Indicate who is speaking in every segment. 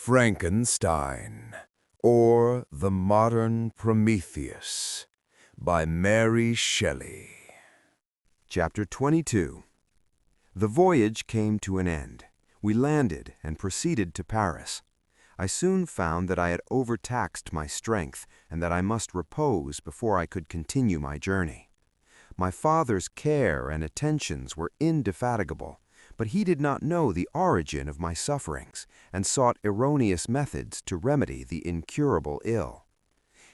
Speaker 1: Frankenstein, or The Modern Prometheus, by Mary Shelley.
Speaker 2: Chapter 22. The voyage came to an end. We landed and proceeded to Paris. I soon found that I had overtaxed my strength and that I must repose before I could continue my journey. My father's care and attentions were indefatigable, but he did not know the origin of my sufferings and sought erroneous methods to remedy the incurable ill.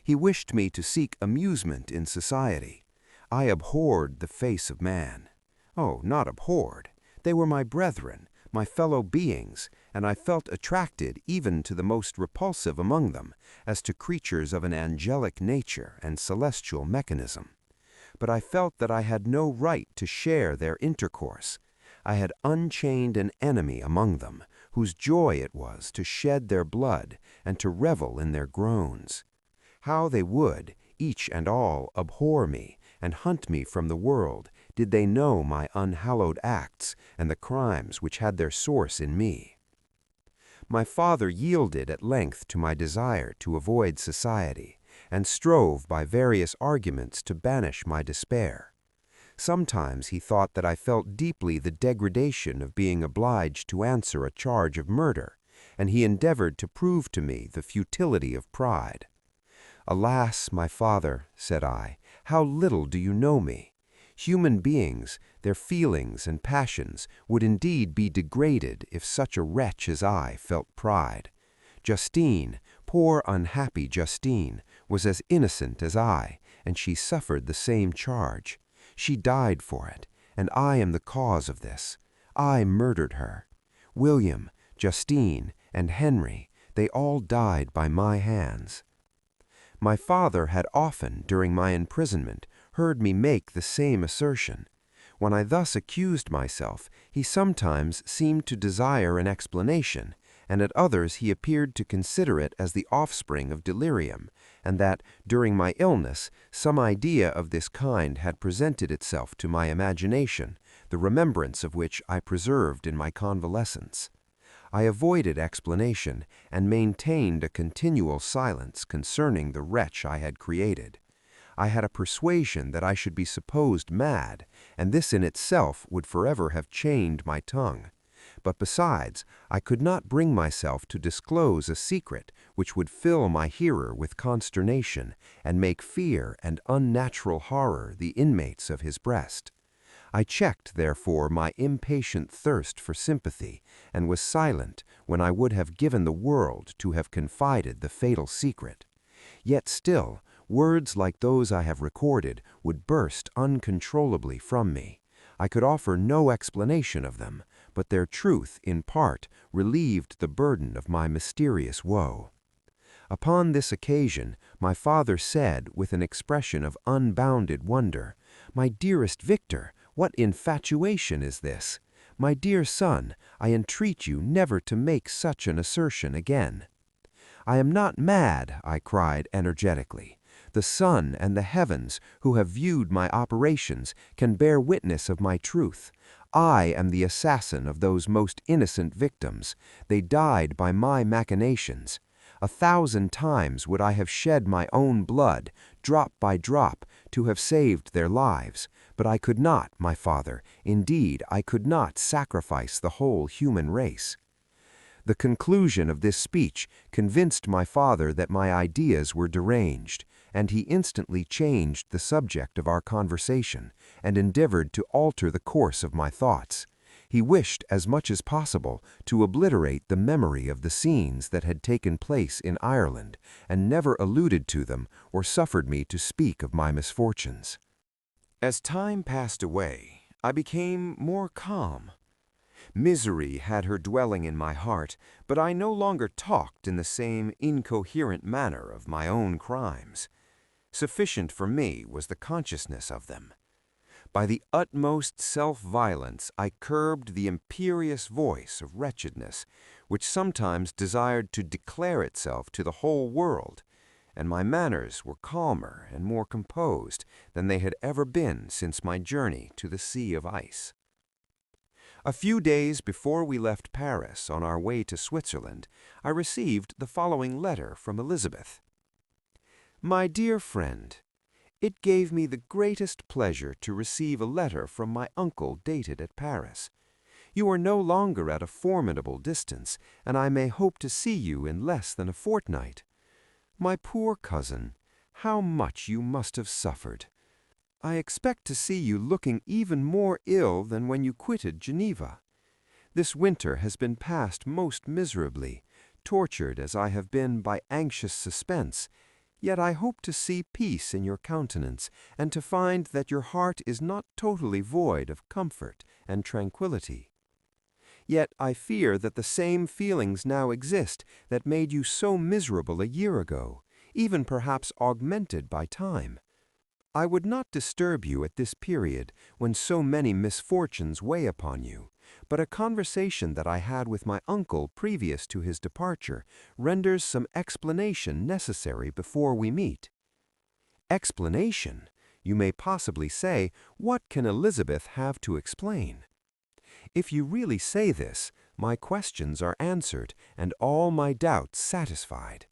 Speaker 2: He wished me to seek amusement in society. I abhorred the face of man. Oh, not abhorred. They were my brethren, my fellow beings, and I felt attracted even to the most repulsive among them, as to creatures of an angelic nature and celestial mechanism. But I felt that I had no right to share their intercourse. I had unchained an enemy among them, whose joy it was to shed their blood and to revel in their groans. How they would, each and all, abhor me and hunt me from the world, did they know my unhallowed acts and the crimes which had their source in me. My father yielded at length to my desire to avoid society, and strove by various arguments to banish my despair. Sometimes he thought that I felt deeply the degradation of being obliged to answer a charge of murder, and he endeavored to prove to me the futility of pride. "Alas, my father," said I, "how little do you know me! Human beings, their feelings and passions, would indeed be degraded if such a wretch as I felt pride. Justine, poor unhappy Justine, was as innocent as I, and she suffered the same charge. She died for it, and I am the cause of this. I murdered her. William, Justine, and Henry, they all died by my hands." My father had often, during my imprisonment, heard me make the same assertion. When I thus accused myself, he sometimes seemed to desire an explanation, and at others he appeared to consider it as the offspring of delirium, and that, during my illness, some idea of this kind had presented itself to my imagination, the remembrance of which I preserved in my convalescence. I avoided explanation, and maintained a continual silence concerning the wretch I had created. I had a persuasion that I should be supposed mad, and this in itself would forever have chained my tongue. But besides, I could not bring myself to disclose a secret which would fill my hearer with consternation and make fear and unnatural horror the inmates of his breast. I checked, therefore, my impatient thirst for sympathy, and was silent when I would have given the world to have confided the fatal secret. Yet still, words like those I have recorded would burst uncontrollably from me. I could offer no explanation of them, but their truth, in part, relieved the burden of my mysterious woe. Upon this occasion, my father said, with an expression of unbounded wonder, "My dearest Victor, what infatuation is this? My dear son, I entreat you never to make such an assertion again." "I am not mad," I cried energetically. "The sun and the heavens, who have viewed my operations, can bear witness of my truth. I am the assassin of those most innocent victims. They died by my machinations. 1,000 times would I have shed my own blood, drop by drop, to have saved their lives. But I could not, my father, indeed, I could not sacrifice the whole human race." The conclusion of this speech convinced my father that my ideas were deranged, and he instantly changed the subject of our conversation, and endeavored to alter the course of my thoughts. He wished, as much as possible, to obliterate the memory of the scenes that had taken place in Ireland, and never alluded to them or suffered me to speak of my misfortunes. As time passed away, I became more calm. Misery had her dwelling in my heart, but I no longer talked in the same incoherent manner of my own crimes. Sufficient for me was the consciousness of them. By the utmost self-violence I curbed the imperious voice of wretchedness, which sometimes desired to declare itself to the whole world, and my manners were calmer and more composed than they had ever been since my journey to the sea of ice. A few days before we left Paris on our way to Switzerland, I received the following letter from Elizabeth. My dear friend, it gave me the greatest pleasure to receive a letter from my uncle dated at Paris. You are no longer at a formidable distance, and I may hope to see you in less than a fortnight. My poor cousin, how much you must have suffered! I expect to see you looking even more ill than when you quitted Geneva. This winter has been passed most miserably, tortured as I have been by anxious suspense, yet I hope to see peace in your countenance, and to find that your heart is not totally void of comfort and tranquillity. Yet I fear that the same feelings now exist that made you so miserable a year ago, even perhaps augmented by time. I would not disturb you at this period when so many misfortunes weigh upon you, but a conversation that I had with my uncle previous to his departure renders some explanation necessary before we meet. Explanation? You may possibly say, what can Elizabeth have to explain? If you really say this, my questions are answered and all my doubts satisfied.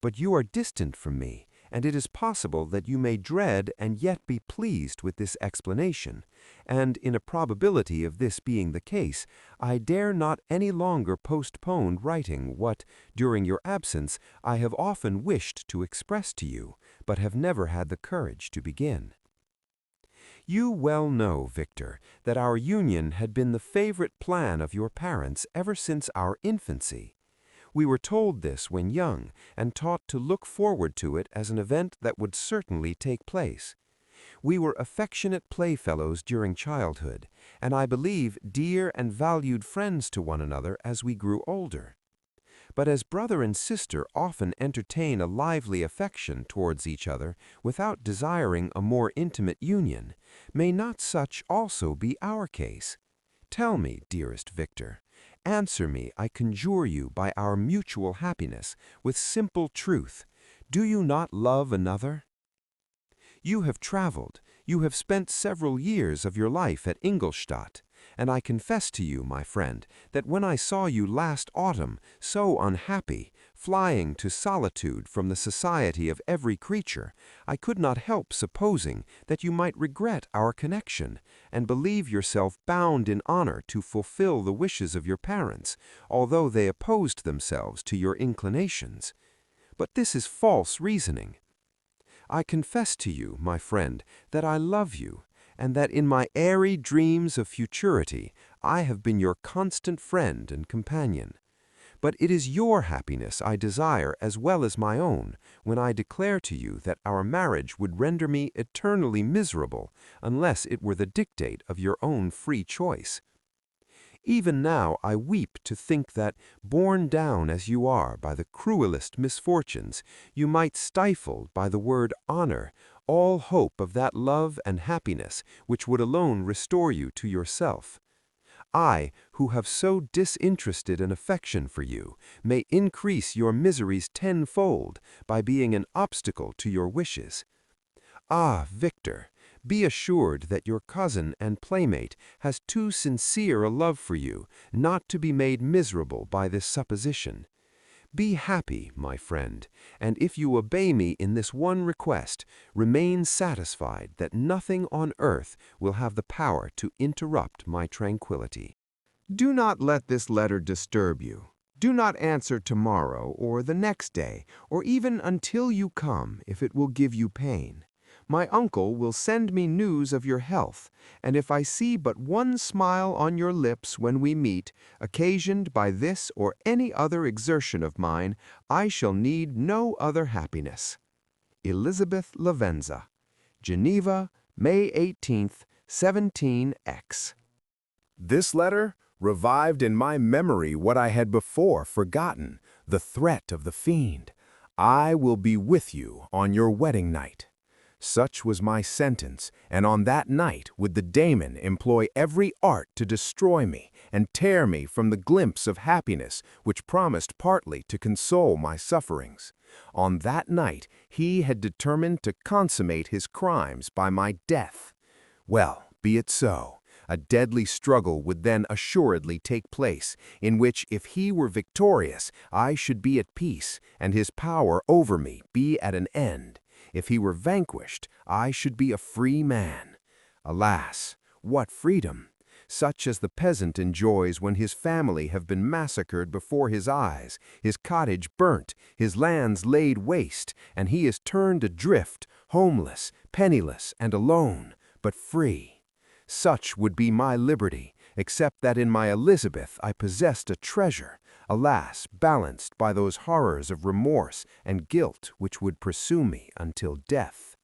Speaker 2: But you are distant from me, and it is possible that you may dread and yet be pleased with this explanation, and in a probability of this being the case, I dare not any longer postpone writing what, during your absence, I have often wished to express to you, but have never had the courage to begin. You well know, Victor, that our union had been the favorite plan of your parents ever since our infancy. We were told this when young, and taught to look forward to it as an event that would certainly take place. We were affectionate playfellows during childhood, and I believe dear and valued friends to one another as we grew older. But as brother and sister often entertain a lively affection towards each other without desiring a more intimate union, may not such also be our case? Tell me, dearest Victor, answer me, I conjure you, by our mutual happiness, with simple truth. Do you not love another? You have traveled, you have spent several years of your life at Ingolstadt, and I confess to you, my friend, that when I saw you last autumn, so unhappy, flying to solitude from the society of every creature, I could not help supposing that you might regret our connection, and believe yourself bound in honor to fulfill the wishes of your parents, although they opposed themselves to your inclinations. But this is false reasoning. I confess to you, my friend, that I love you, and that in my airy dreams of futurity I have been your constant friend and companion. But it is your happiness I desire as well as my own when I declare to you that our marriage would render me eternally miserable unless it were the dictate of your own free choice. Even now I weep to think that, borne down as you are by the cruelest misfortunes, you might stifle by the word honor all hope of that love and happiness which would alone restore you to yourself. I, who have so disinterested an affection for you, may increase your miseries tenfold by being an obstacle to your wishes. Ah, Victor, be assured that your cousin and playmate has too sincere a love for you not to be made miserable by this supposition. Be happy, my friend, and if you obey me in this one request, remain satisfied that nothing on earth will have the power to interrupt my tranquility. Do not let this letter disturb you. Do not answer tomorrow or the next day, or even until you come if it will give you pain. My uncle will send me news of your health, and if I see but one smile on your lips when we meet, occasioned by this or any other exertion of mine, I shall need no other happiness. Elizabeth Lavenza, Geneva, May 18th, 17X.
Speaker 1: This letter revived in my memory what I had before forgotten, the threat of the fiend. I will be with you on your wedding night. Such was my sentence, and on that night would the daemon employ every art to destroy me and tear me from the glimpse of happiness which promised partly to console my sufferings. On that night he had determined to consummate his crimes by my death. Well, be it so. A deadly struggle would then assuredly take place, in which if he were victorious, I should be at peace, and his power over me be at an end. If he were vanquished, I should be a free man. Alas, what freedom! Such as the peasant enjoys when his family have been massacred before his eyes, his cottage burnt, his lands laid waste, and he is turned adrift, homeless, penniless, and alone, but free. Such would be my liberty, except that in my Elizabeth I possessed a treasure, alas, balanced by those horrors of remorse and guilt which would pursue me until death.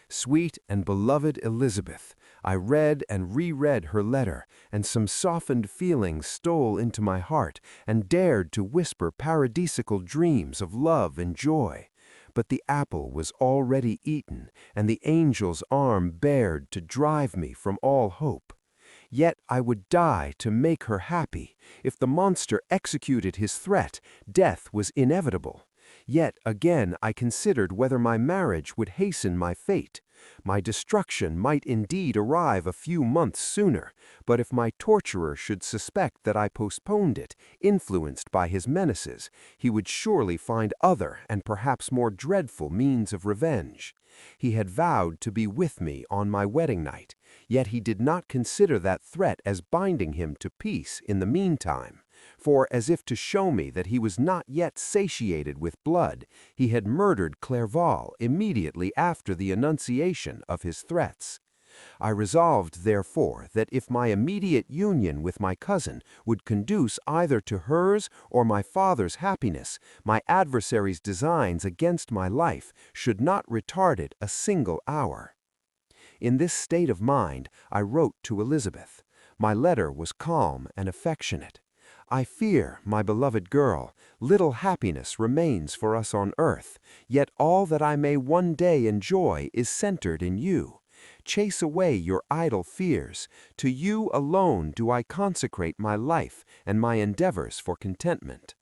Speaker 1: Sweet and beloved Elizabeth, I read and reread her letter, and some softened feelings stole into my heart and dared to whisper paradisical dreams of love and joy. But the apple was already eaten, and the angel's arm bared to drive me from all hope. Yet I would die to make her happy. If the monster executed his threat, death was inevitable. Yet again I considered whether my marriage would hasten my fate. My destruction might indeed arrive a few months sooner, but if my torturer should suspect that I postponed it, influenced by his menaces, he would surely find other and perhaps more dreadful means of revenge. He had vowed to be with me on my wedding night, yet he did not consider that threat as binding him to peace in the meantime. For, as if to show me that he was not yet satiated with blood, he had murdered Clerval immediately after the enunciation of his threats. I resolved, therefore, that if my immediate union with my cousin would conduce either to hers or my father's happiness, my adversary's designs against my life should not retard it a single hour. In this state of mind, I wrote to Elizabeth. My letter was calm and affectionate. I fear, my beloved girl, little happiness remains for us on earth, yet all that I may one day enjoy is centered in you. Chase away your idle fears. To you alone do I consecrate my life and my endeavors for contentment.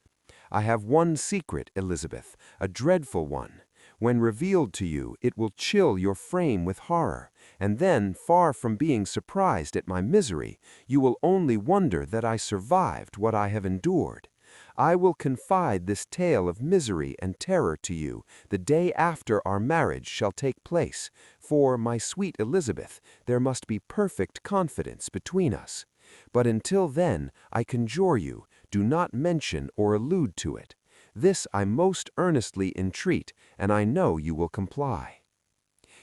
Speaker 1: I have one secret, Elizabeth, a dreadful one. When revealed to you, it will chill your frame with horror, and then, far from being surprised at my misery, you will only wonder that I survived what I have endured. I will confide this tale of misery and terror to you the day after our marriage shall take place, for, my sweet Elizabeth, there must be perfect confidence between us. But until then, I conjure you, do not mention or allude to it. This I most earnestly entreat, and I know you will comply.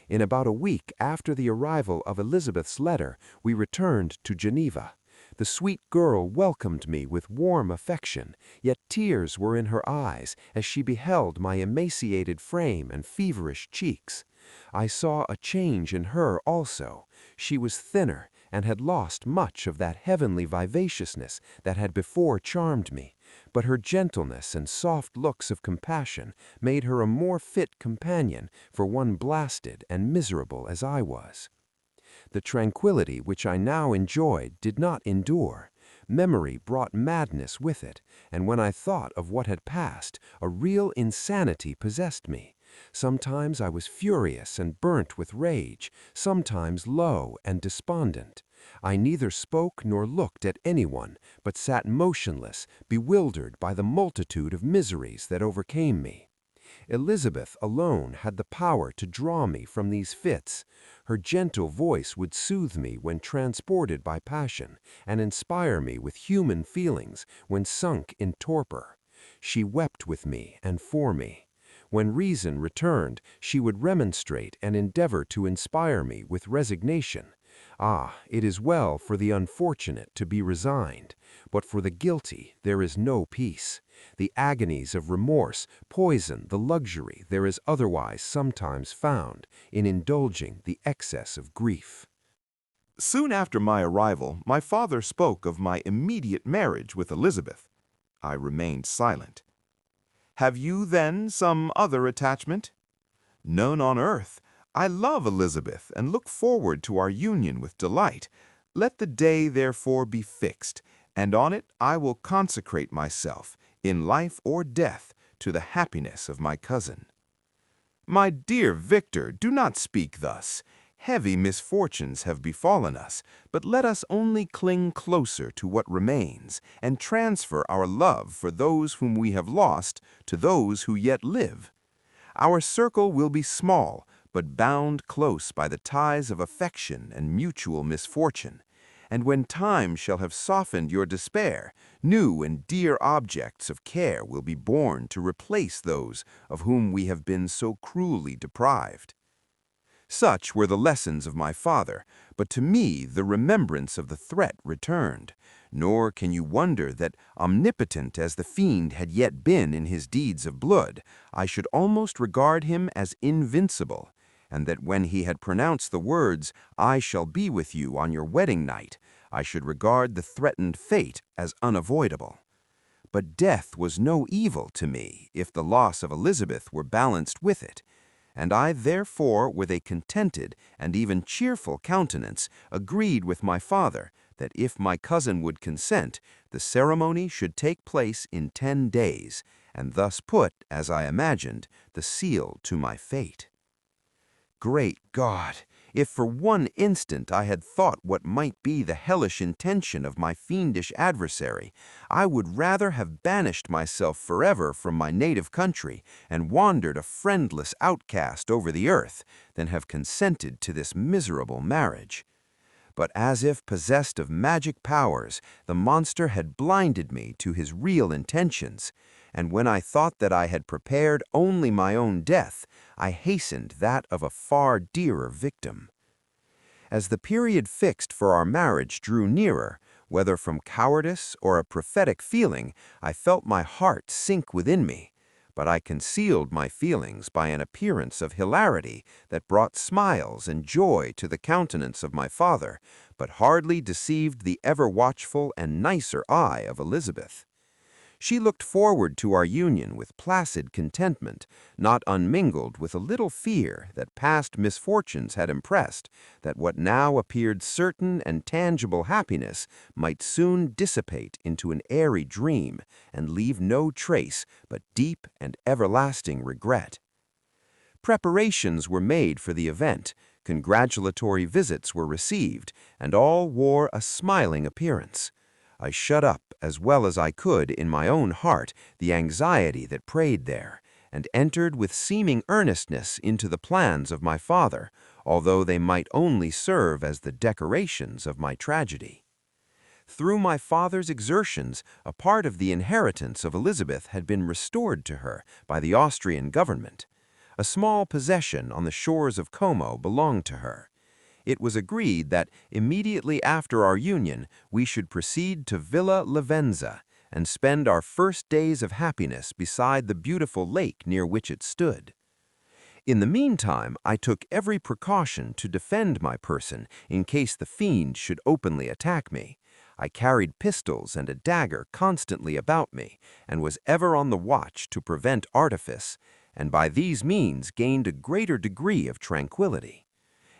Speaker 1: In about a week after the arrival of Elizabeth's letter, we returned to Geneva. The sweet girl welcomed me with warm affection, yet tears were in her eyes as she beheld my emaciated frame and feverish cheeks. I saw a change in her also. She was thinner and had lost much of that heavenly vivaciousness that had before charmed me, but her gentleness and soft looks of compassion made her a more fit companion for one blasted and miserable as I was. The tranquility which I now enjoyed did not endure. Memory brought madness with it, and when I thought of what had passed, a real insanity possessed me. Sometimes I was furious and burnt with rage, sometimes low and despondent. I neither spoke nor looked at anyone, but sat motionless, bewildered by the multitude of miseries that overcame me. Elizabeth alone had the power to draw me from these fits. Her gentle voice would soothe me when transported by passion, and inspire me with human feelings when sunk in torpor. She wept with me and for me. When reason returned, she would remonstrate and endeavor to inspire me with resignation. Ah, it is well for the unfortunate to be resigned, but for the guilty there is no peace. The agonies of remorse poison the luxury there is otherwise sometimes found in indulging the excess of grief.
Speaker 3: Soon after my arrival, my father spoke of my immediate marriage with Elizabeth. I remained silent. "Have you, then, some other attachment?" "None on earth. I love Elizabeth and look forward to our union with delight. Let the day, therefore, be fixed, and on it I will consecrate myself, in life or death, to the happiness of my cousin." "My dear Victor, do not speak thus. Heavy misfortunes have befallen us, but let us only cling closer to what remains and transfer our love for those whom we have lost to those who yet live. Our circle will be small, but bound close by the ties of affection and mutual misfortune. And when time shall have softened your despair, new and dear objects of care will be born to replace those of whom we have been so cruelly deprived. Such were the lessons of my father, but to me the remembrance of the threat returned. Nor can you wonder that, omnipotent as the fiend had yet been in his deeds of blood, I should almost regard him as invincible, and that when he had pronounced the words, "I shall be with you on your wedding night," I should regard the threatened fate as unavoidable. But death was no evil to me if the loss of Elizabeth were balanced with it, and I therefore, with a contented and even cheerful countenance, agreed with my father that if my cousin would consent, the ceremony should take place in 10 days, and thus put, as I imagined, the seal to my fate. Great God! If for one instant I had thought what might be the hellish intention of my fiendish adversary, I would rather have banished myself forever from my native country and wandered a friendless outcast over the earth than have consented to this miserable marriage. But as if possessed of magic powers, the monster had blinded me to his real intentions, and when I thought that I had prepared only my own death, I hastened that of a far dearer victim. As the period fixed for our marriage drew nearer, whether from cowardice or a prophetic feeling, I felt my heart sink within me, but I concealed my feelings by an appearance of hilarity that brought smiles and joy to the countenance of my father, but hardly deceived the ever-watchful and nicer eye of Elizabeth. She looked forward to our union with placid contentment, not unmingled with a little fear that past misfortunes had impressed, that what now appeared certain and tangible happiness might soon dissipate into an airy dream and leave no trace but deep and everlasting regret. Preparations were made for the event, congratulatory visits were received, and all wore a smiling appearance. I shut up as well as I could in my own heart the anxiety that preyed there, and entered with seeming earnestness into the plans of my father, although they might only serve as the decorations of my tragedy. Through my father's exertions, a part of the inheritance of Elizabeth had been restored to her by the Austrian government. A small possession on the shores of Como belonged to her. It was agreed that immediately after our union we should proceed to Villa Lavenza and spend our first days of happiness beside the beautiful lake near which it stood. In the meantime, I took every precaution to defend my person in case the fiend should openly attack me. I carried pistols and a dagger constantly about me, and was ever on the watch to prevent artifice, and by these means gained a greater degree of tranquillity.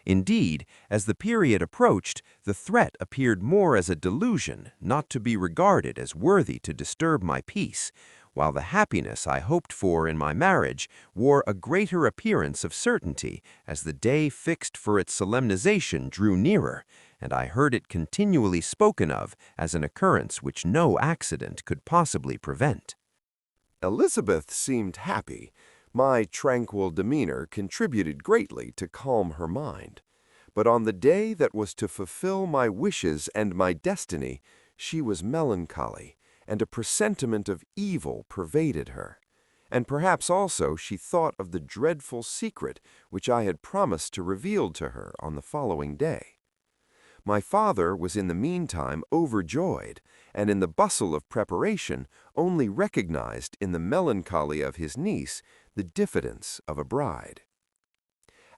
Speaker 3: Indeed, as the period approached, the threat appeared more as a delusion not to be regarded as worthy to disturb my peace, while the happiness I hoped for in my marriage wore a greater appearance of certainty as the day fixed for its solemnization drew nearer, and I heard it continually spoken of as an occurrence which no accident could possibly prevent.
Speaker 1: Elizabeth seemed happy. My tranquil demeanor contributed greatly to calm her mind. But on the day that was to fulfill my wishes and my destiny, she was melancholy, and a presentiment of evil pervaded her. And perhaps also she thought of the dreadful secret which I had promised to reveal to her on the following day. My father was in the meantime overjoyed, and in the bustle of preparation only recognized in the melancholy of his niece the diffidence of a bride.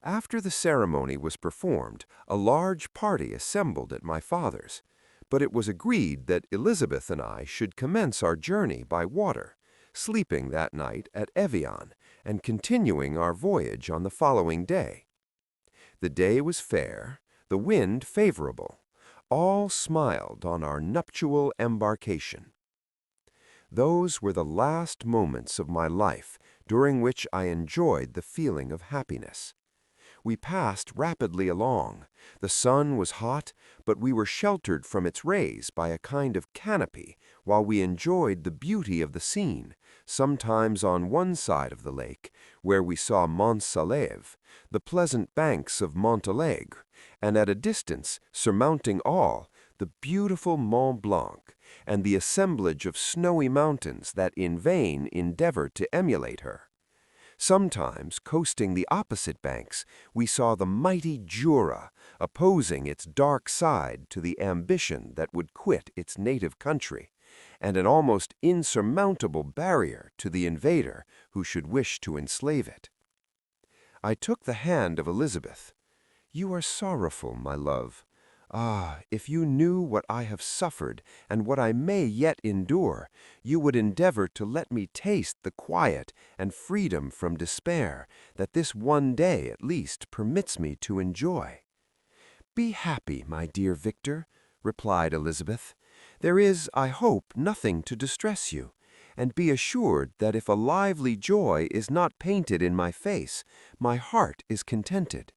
Speaker 1: After the ceremony was performed, a large party assembled at my father's, but it was agreed that Elizabeth and I should commence our journey by water, sleeping that night at Evian, and continuing our voyage on the following day. The day was fair, the wind favorable. All smiled on our nuptial embarkation. Those were the last moments of my life during which I enjoyed the feeling of happiness.
Speaker 2: We passed rapidly along. The sun was hot, but we were sheltered from its rays by a kind of canopy while we enjoyed the beauty of the scene, sometimes on one side of the lake, where we saw Mont Salève, the pleasant banks of Montalegre, and at a distance, surmounting all, the beautiful Mont Blanc, and the assemblage of snowy mountains that in vain endeavored to emulate her. Sometimes, coasting the opposite banks, we saw the mighty Jura, opposing its dark side to the ambition that would quit its native country, and an almost insurmountable barrier to the invader who should wish to enslave it. I took the hand of Elizabeth. "You are sorrowful, my love. Ah, if you knew what I have suffered and what I may yet endure, you would endeavor to let me taste the quiet and freedom from despair that this one day at least permits me to enjoy." "Be happy, my dear Victor," replied Elizabeth. "There is, I hope, nothing to distress you, and be assured that if a lively joy is not painted in my face, my heart is contented.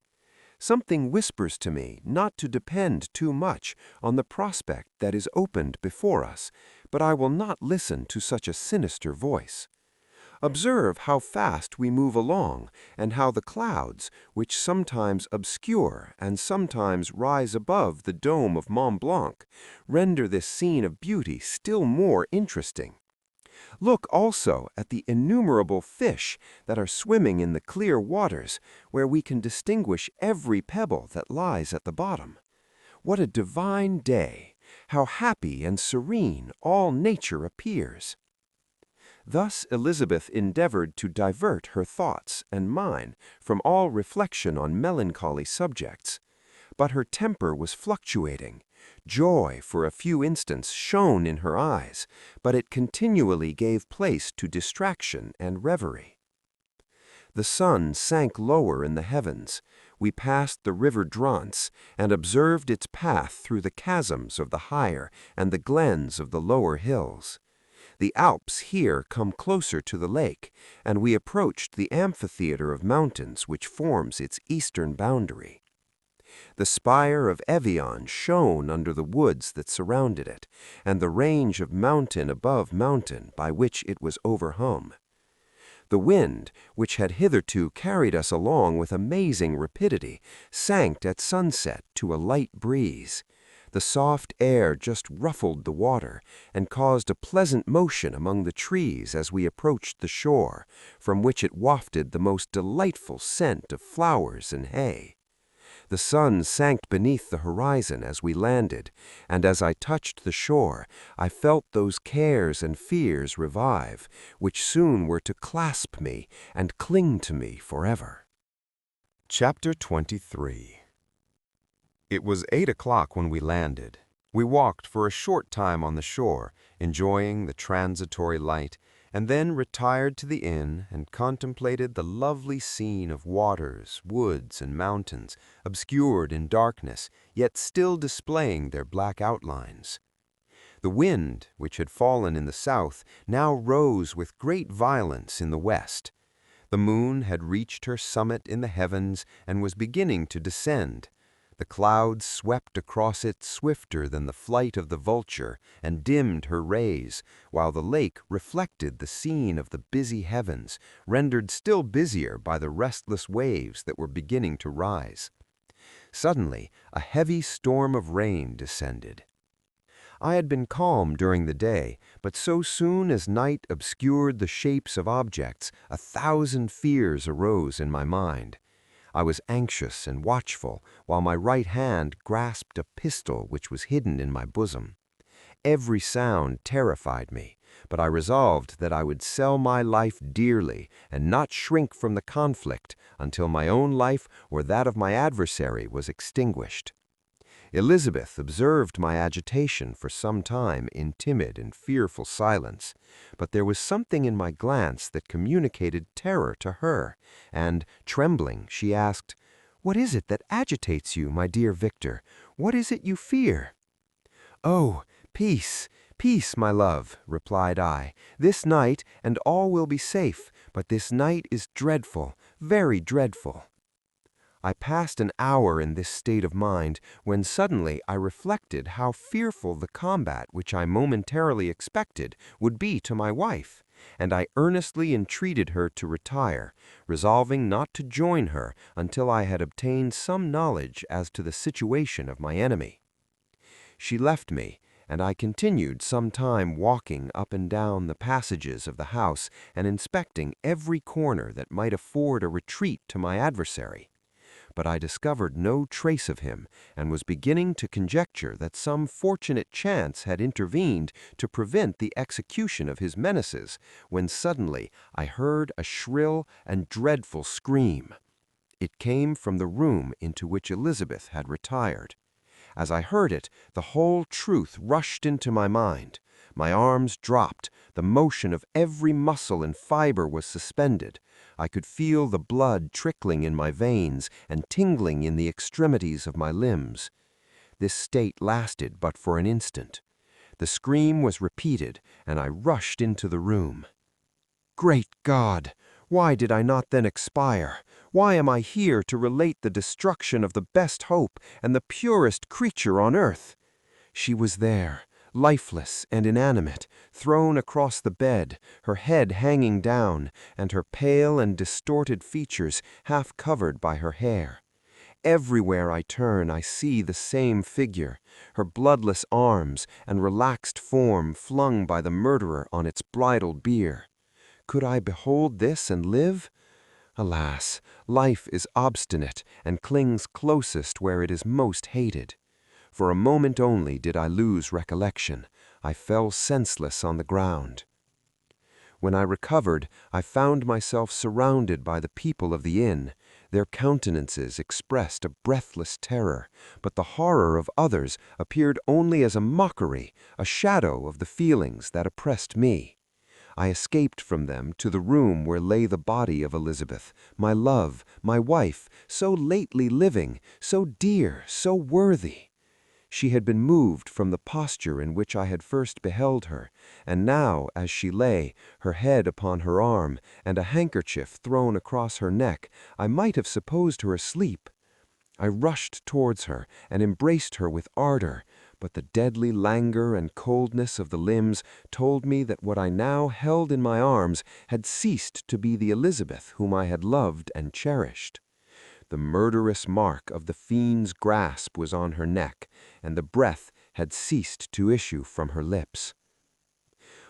Speaker 2: Something whispers to me not to depend too much on the prospect that is opened before us, but I will not listen to such a sinister voice. Observe how fast we move along, and how the clouds, which sometimes obscure and sometimes rise above the dome of Mont Blanc, render this scene of beauty still more interesting. Look also at the innumerable fish that are swimming in the clear waters, where we can distinguish every pebble that lies at the bottom. What a divine day! How happy and serene all nature appears!" Thus Elizabeth endeavored to divert her thoughts and mine from all reflection on melancholy subjects. But her temper was fluctuating. Joy for a few instants shone in her eyes, but it continually gave place to distraction and reverie. The sun sank lower in the heavens. We passed the river Drance and observed its path through the chasms of the higher and the glens of the lower hills. The Alps here come closer to the lake, and we approached the amphitheater of mountains which forms its eastern boundary. The spire of Evian shone under the woods that surrounded it, and the range of mountain above mountain by which it was overhung. The wind, which had hitherto carried us along with amazing rapidity, sank at sunset to a light breeze. The soft air just ruffled the water, and caused a pleasant motion among the trees as we approached the shore, from which it wafted the most delightful scent of flowers and hay. The sun sank beneath the horizon as we landed, and as I touched the shore, I felt those cares and fears revive, which soon were to clasp me and cling to me forever.
Speaker 1: Chapter 23. It was 8 o'clock when we landed. We walked for a short time on the shore, enjoying the transitory light, and then retired to the inn and contemplated the lovely scene of waters, woods, and mountains, obscured in darkness, yet still displaying their black outlines. The wind, which had fallen in the south, now rose with great violence in the west. The moon had reached her summit in the heavens and was beginning to descend. The clouds swept across it swifter than the flight of the vulture and dimmed her rays, while the lake reflected the scene of the busy heavens, rendered still busier by the restless waves that were beginning to rise. Suddenly, a heavy storm of rain descended. I had been calm during the day, but so soon as night obscured the shapes of objects, 1,000 fears arose in my mind. I was anxious and watchful, while my right hand grasped a pistol which was hidden in my bosom. Every sound terrified me, but I resolved that I would sell my life dearly and not shrink from the conflict until my own life or that of my adversary was extinguished. Elizabeth observed my agitation for some time in timid and fearful silence, but there was something in my glance that communicated terror to her, and, trembling, she asked, "What is it that agitates you, my dear Victor? What is it you fear?" "Oh, peace, peace, my love," replied I. "This night, and all will be safe, but this night is dreadful, very dreadful."
Speaker 2: I passed an hour in this state of mind when suddenly I reflected how fearful the combat which I momentarily expected would be to my wife, and I earnestly entreated her to retire, resolving not to join her until I had obtained some knowledge as to the situation of my enemy. She left me, and I continued some time walking up and down the passages of the house and inspecting every corner that might afford a retreat to my adversary. But I discovered no trace of him, and was beginning to conjecture that some fortunate chance had intervened to prevent the execution of his menaces, when suddenly I heard a shrill and dreadful scream. It came from the room into which Elizabeth had retired. As I heard it, the whole truth rushed into my mind. My arms dropped, the motion of every muscle and fiber was suspended. I could feel the blood trickling in my veins and tingling in the extremities of my limbs. This state lasted but for an instant. The scream was repeated, and I rushed into the room. Great God! Why did I not then expire? Why am I here to relate the destruction of the best hope and the purest creature on earth? She was there, lifeless and inanimate, thrown across the bed, her head hanging down, and her pale and distorted features half covered by her hair. Everywhere I turn I see the same figure, her bloodless arms and relaxed form flung by the murderer on its bridal bier. Could I behold this and live? Alas, life is obstinate and clings closest where it is most hated. For a moment only did I lose recollection. I fell senseless on the ground. When I recovered, I found myself surrounded by the people of the inn. Their countenances expressed a breathless terror, but the horror of others appeared only as a mockery, a shadow of the feelings that oppressed me. I escaped from them to the room where lay the body of Elizabeth, my love, my wife, so lately living, so dear, so worthy. She had been moved from the posture in which I had first beheld her, and now, as she lay, her head upon her arm, and a handkerchief thrown across her neck, I might have supposed her asleep. I rushed towards her and embraced her with ardor, but the deadly languor and coldness of the limbs told me that what I now held in my arms had ceased to be the Elizabeth whom I had loved and cherished. The murderous mark of the fiend's grasp was on her neck, and the breath had ceased to issue from her lips.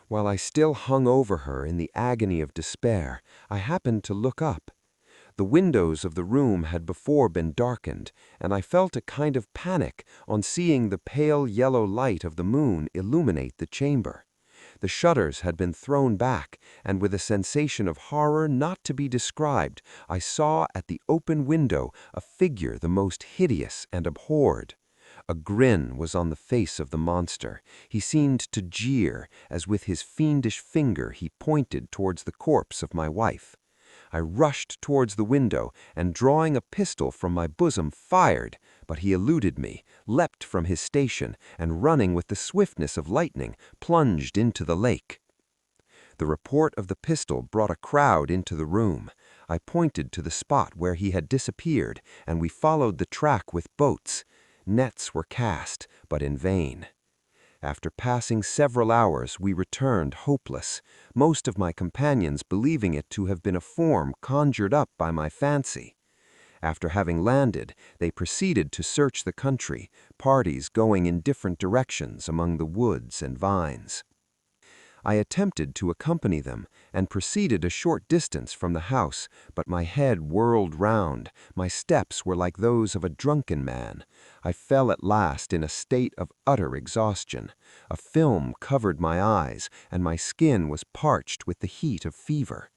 Speaker 2: While I still hung over her in the agony of despair, I happened to look up. The windows of the room had before been darkened, and I felt a kind of panic on seeing the pale yellow light of the moon illuminate the chamber. The shutters had been thrown back, and with a sensation of horror not to be described, I saw at the open window a figure the most hideous and abhorred. A grin was on the face of the monster. He seemed to jeer, as with his fiendish finger he pointed towards the corpse of my wife. I rushed towards the window, and drawing a pistol from my bosom, fired, but he eluded me, leapt from his station, and running with the swiftness of lightning, plunged into the lake. The report of the pistol brought a crowd into the room. I pointed to the spot where he had disappeared, and we followed the track with boats. Nets were cast, but in vain. After passing several hours, we returned hopeless, most of my companions believing it to have been a form conjured up by my fancy. After having landed, they proceeded to search the country, parties going in different directions among the woods and vines. I attempted to accompany them, and proceeded a short distance from the house, but my head whirled round, my steps were like those of a drunken man. I fell at last in a state of utter exhaustion. A film covered my eyes, and my skin was parched with the heat of fever.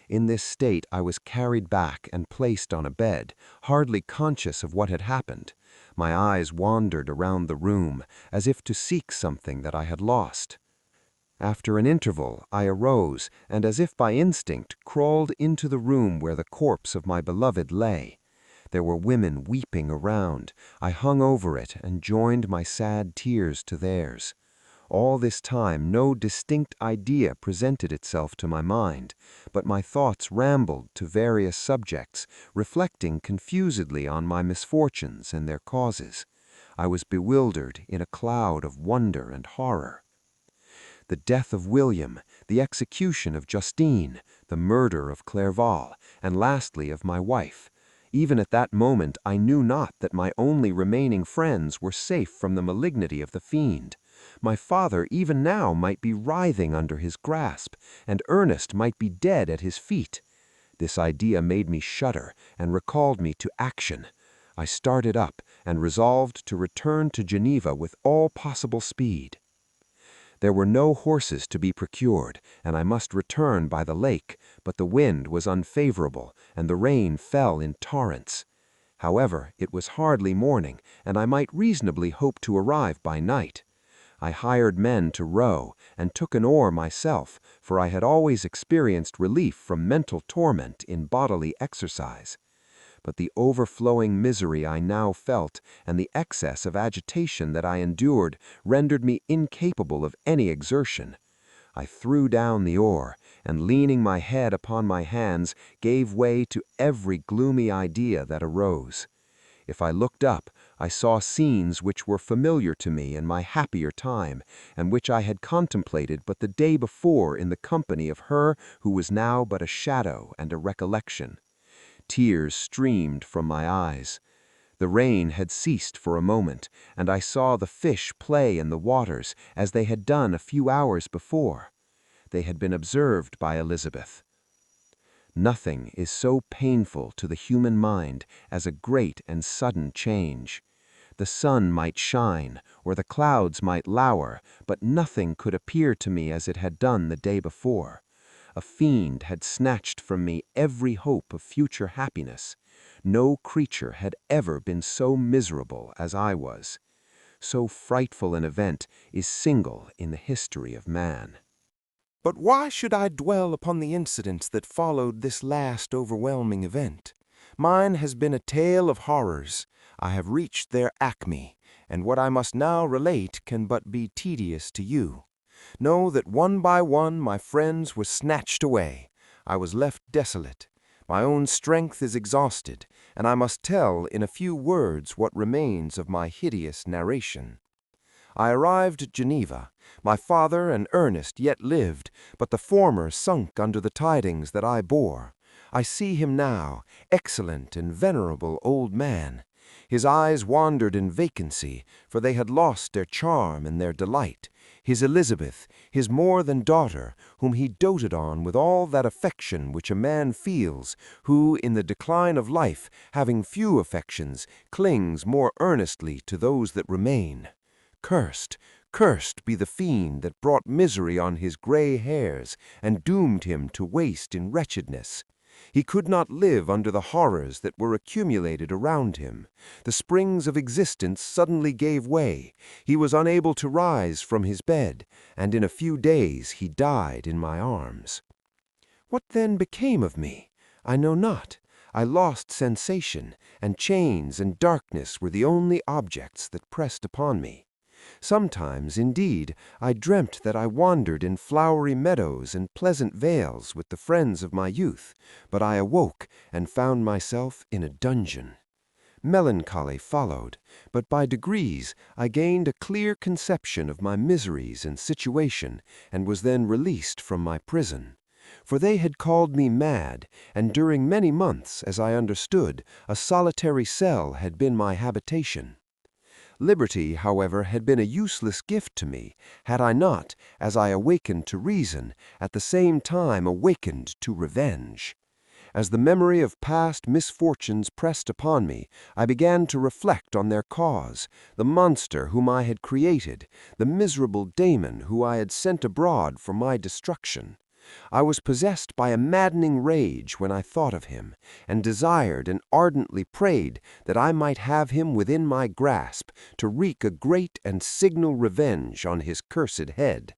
Speaker 2: In this state I was carried back and placed on a bed, hardly conscious of what had happened. My eyes wandered around the room, as if to seek something that I had lost. After an interval, I arose, and as if by instinct, crawled into the room where the corpse of my beloved lay. There were women weeping around. I hung over it and joined my sad tears to theirs. All this time no distinct idea presented itself to my mind, but my thoughts rambled to various subjects, reflecting confusedly on my misfortunes and their causes. I was bewildered in a cloud of wonder and horror. The death of William, the execution of Justine, the murder of Clerval, and lastly of my wife. Even at that moment I knew not that my only remaining friends were safe from the malignity of the fiend. My father even now might be writhing under his grasp, and Ernest might be dead at his feet. This idea made me shudder and recalled me to action. I started up and resolved to return to Geneva with all possible speed. There were no horses to be procured, and I must return by the lake, but the wind was unfavorable, and the rain fell in torrents. However, it was hardly morning, and I might reasonably hope to arrive by night. I hired men to row, and took an oar myself, for I had always experienced relief from mental torment in bodily exercise. But the overflowing misery I now felt, and the excess of agitation that I endured, rendered me incapable of any exertion. I threw down the oar, and leaning my head upon my hands, gave way to every gloomy idea that arose. If I looked up, I saw scenes which were familiar to me in my happier time, and which I had contemplated but the day before in the company of her who was now but a shadow and a recollection. Tears streamed from my eyes. The rain had ceased for a moment, and I saw the fish play in the waters as they had done a few hours before. They had been observed by Elizabeth. Nothing is so painful to the human mind as a great and sudden change. The sun might shine, or the clouds might lower, but nothing could appear to me as it had done the day before. A fiend had snatched from me every hope of future happiness. No creature had ever been so miserable as I was. So frightful an event is single in the history of man.
Speaker 3: But why should I dwell upon the incidents that followed this last overwhelming event? Mine has been a tale of horrors. I have reached their acme, and what I must now relate can but be tedious to you. Know that one by one my friends were snatched away. I was left desolate. My own strength is exhausted, and I must tell in a few words what remains of my hideous narration. I arrived at Geneva. My father and Ernest yet lived, but the former sunk under the tidings that I bore. I see him now, excellent and venerable old man. His eyes wandered in vacancy, for they had lost their charm and their delight. His Elizabeth, his more than daughter, whom he doted on with all that affection which a man feels, who, in the decline of life, having few affections, clings more earnestly to those that remain. Cursed, cursed be the fiend that brought misery on his gray hairs, and doomed him to waste in wretchedness. He could not live under the horrors that were accumulated around him. The springs of existence suddenly gave way. He was unable to rise from his bed, and in a few days he died in my arms. What then became of me? I know not. I lost sensation, and chains and darkness were the only objects that pressed upon me. Sometimes, indeed, I dreamt that I wandered in flowery meadows and pleasant vales with the friends of my youth, but I awoke and found myself in a dungeon. Melancholy followed, but by degrees I gained a clear conception of my miseries and situation, and was then released from my prison. For they had called me mad, and during many months, as I understood, a solitary cell had been my habitation. Liberty, however, had been a useless gift to me, had I not, as I awakened to reason, at the same time awakened to revenge. As the memory of past misfortunes pressed upon me, I began to reflect on their cause, the monster whom I had created, the miserable Damon who I had sent abroad for my destruction. I was possessed by a maddening rage when I thought of him, and desired and ardently prayed that I might have him within my grasp to wreak a great and signal revenge on his cursed head.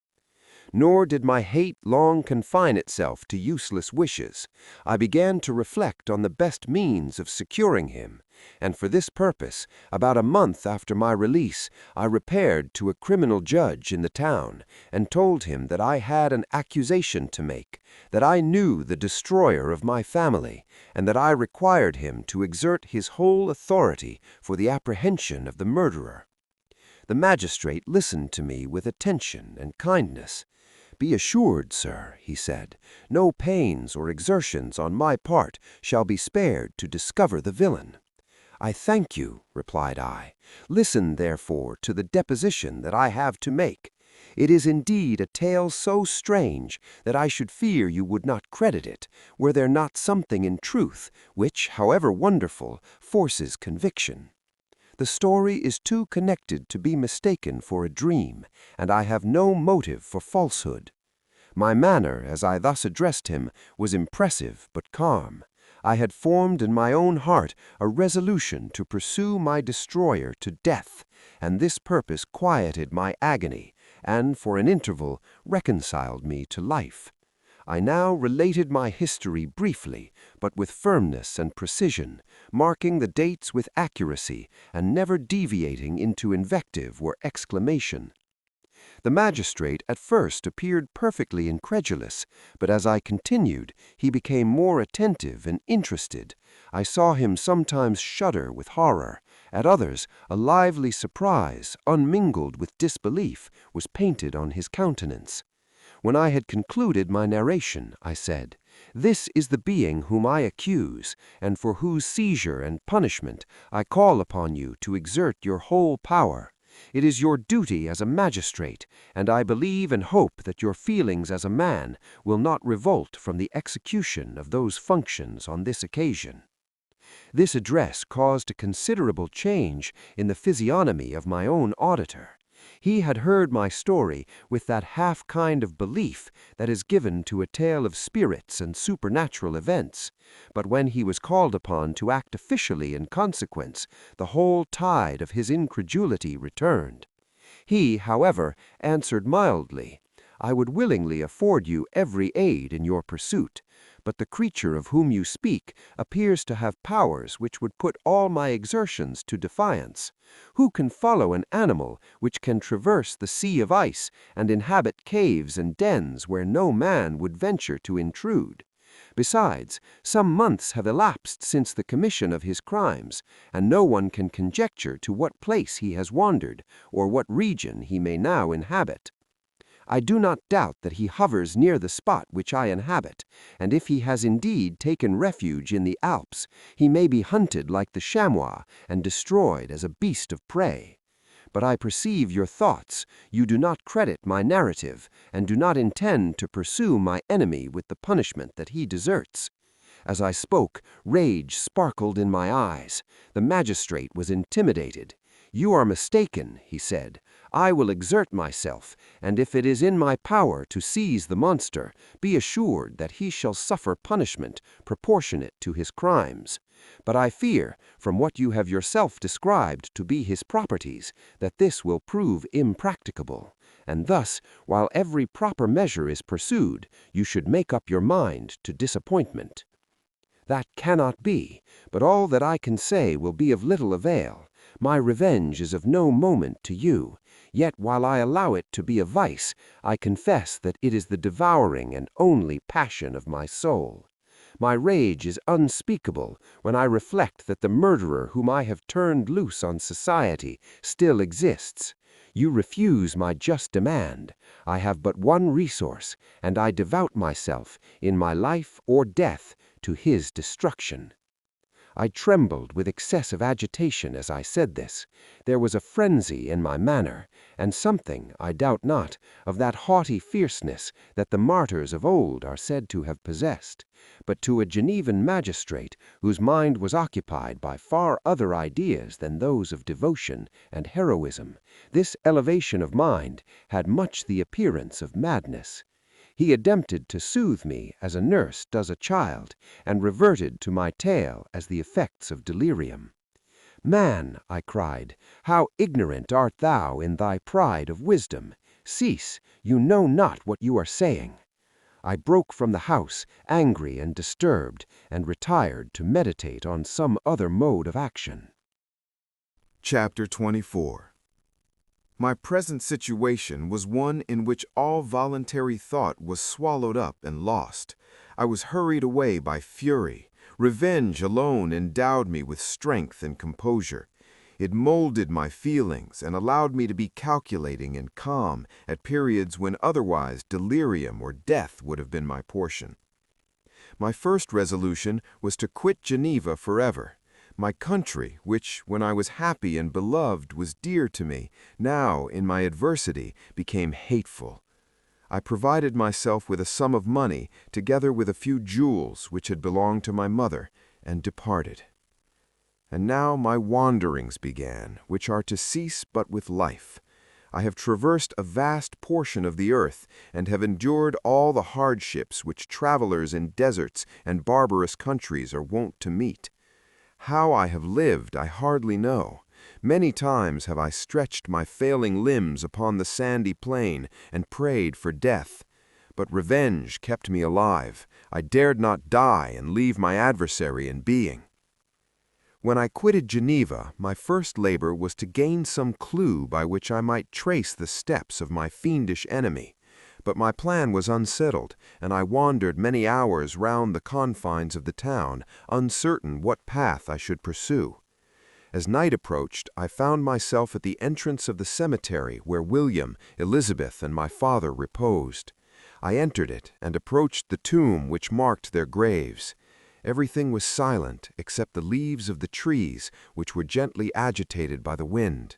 Speaker 2: Nor did my hate long confine itself to useless wishes. I began to reflect on the best means of securing him, and for this purpose, about a month after my release, I repaired to a criminal judge in the town, and told him that I had an accusation to make, that I knew the destroyer of my family, and that I required him to exert his whole authority for the apprehension of the murderer. The magistrate listened to me with attention and kindness. "Be assured, sir," he said, "no pains or exertions on my part shall be spared to discover the villain." "I thank you," replied I. "Listen, therefore, to the deposition that I have to make. It is indeed a tale so strange that I should fear you would not credit it, were there not something in truth which, however wonderful, forces conviction. The story is too connected to be mistaken for a dream, and I have no motive for falsehood. My manner, as I thus addressed him, was impressive but calm. I had formed in my own heart a resolution to pursue my destroyer to death, and this purpose quieted my agony, and for an interval reconciled me to life. I now related my history briefly, but with firmness and precision, marking the dates with accuracy, and never deviating into invective or exclamation. The magistrate at first appeared perfectly incredulous, but as I continued, he became more attentive and interested. I saw him sometimes shudder with horror. At others, a lively surprise, unmingled with disbelief, was painted on his countenance. When I had concluded my narration, I said, "This is the being whom I accuse, and for whose seizure and punishment I call upon you to exert your whole power. It is your duty as a magistrate, and I believe and hope that your feelings as a man will not revolt from the execution of those functions on this occasion." This address caused a considerable change in the physiognomy of my own auditor. He had heard my story with that half kind of belief that is given to a tale of spirits and supernatural events, but when he was called upon to act officially in consequence, the whole tide of his incredulity returned. He, however, answered mildly, "I would willingly afford you every aid in your pursuit, but the creature of whom you speak appears to have powers which would put all my exertions to defiance. Who can follow an animal which can traverse the sea of ice and inhabit caves and dens where no man would venture to intrude? Besides, some months have elapsed since the commission of his crimes, and no one can conjecture to what place he has wandered, or what region he may now inhabit. I do not doubt that he hovers near the spot which I inhabit, and if he has indeed taken refuge in the Alps, he may be hunted like the chamois and destroyed as a beast of prey. But I perceive your thoughts. You do not credit my narrative, and do not intend to pursue my enemy with the punishment that he deserts." As I spoke, rage sparkled in my eyes. The magistrate was intimidated. "You are mistaken," he said. "I will exert myself, and if it is in my power to seize the monster, be assured that he shall suffer punishment proportionate to his crimes. But I fear, from what you have yourself described to be his properties, that this will prove impracticable, and thus, while every proper measure is pursued, you should make up your mind to disappointment." "That cannot be, but all that I can say will be of little avail. My revenge is of no moment to you, yet while I allow it to be a vice, I confess that it is the devouring and only passion of my soul. My rage is unspeakable when I reflect that the murderer whom I have turned loose on society still exists. You refuse my just demand. I have but one resource, and I devote myself, in my life or death, to his destruction." I trembled with excessive agitation as I said this. There was a frenzy in my manner, and something, I doubt not, of that haughty fierceness that the martyrs of old are said to have possessed. But to a Genevan magistrate, whose mind was occupied by far other ideas than those of devotion and heroism, this elevation of mind had much the appearance of madness. He attempted to soothe me as a nurse does a child, and reverted to my tale as the effects of delirium. "Man," I cried, "how ignorant art thou in thy pride of wisdom!
Speaker 4: Cease, you know not what you are saying. I broke from the house, angry and disturbed, and retired to meditate on some other mode of action.
Speaker 1: Chapter 24. My present situation was one in which all voluntary thought was swallowed up and lost. I was hurried away by fury. Revenge alone endowed me with strength and composure. It molded my feelings and allowed me to be calculating and calm at periods when otherwise delirium or death would have been my portion. My first resolution was to quit Geneva forever. My country, which, when I was happy and beloved, was dear to me, now, in my adversity, became hateful. I provided myself with a sum of money, together with a few jewels which had belonged to my mother, and departed. And now my wanderings began, which are to cease but with life. I have traversed a vast portion of the earth, and have endured all the hardships which travelers in deserts and barbarous countries are wont to meet. How I have lived I hardly know. Many times have I stretched my failing limbs upon the sandy plain and prayed for death. But revenge kept me alive. I dared not die and leave my adversary in being. When I quitted Geneva, my first labor was to gain some clue by which I might trace the steps of my fiendish enemy. But my plan was unsettled, and I wandered many hours round the confines of the town, uncertain what path I should pursue. As night approached, I found myself at the entrance of the cemetery where William, Elizabeth, and my father reposed. I entered it and approached the tomb which marked their graves. Everything was silent except the leaves of the trees, which were gently agitated by the wind.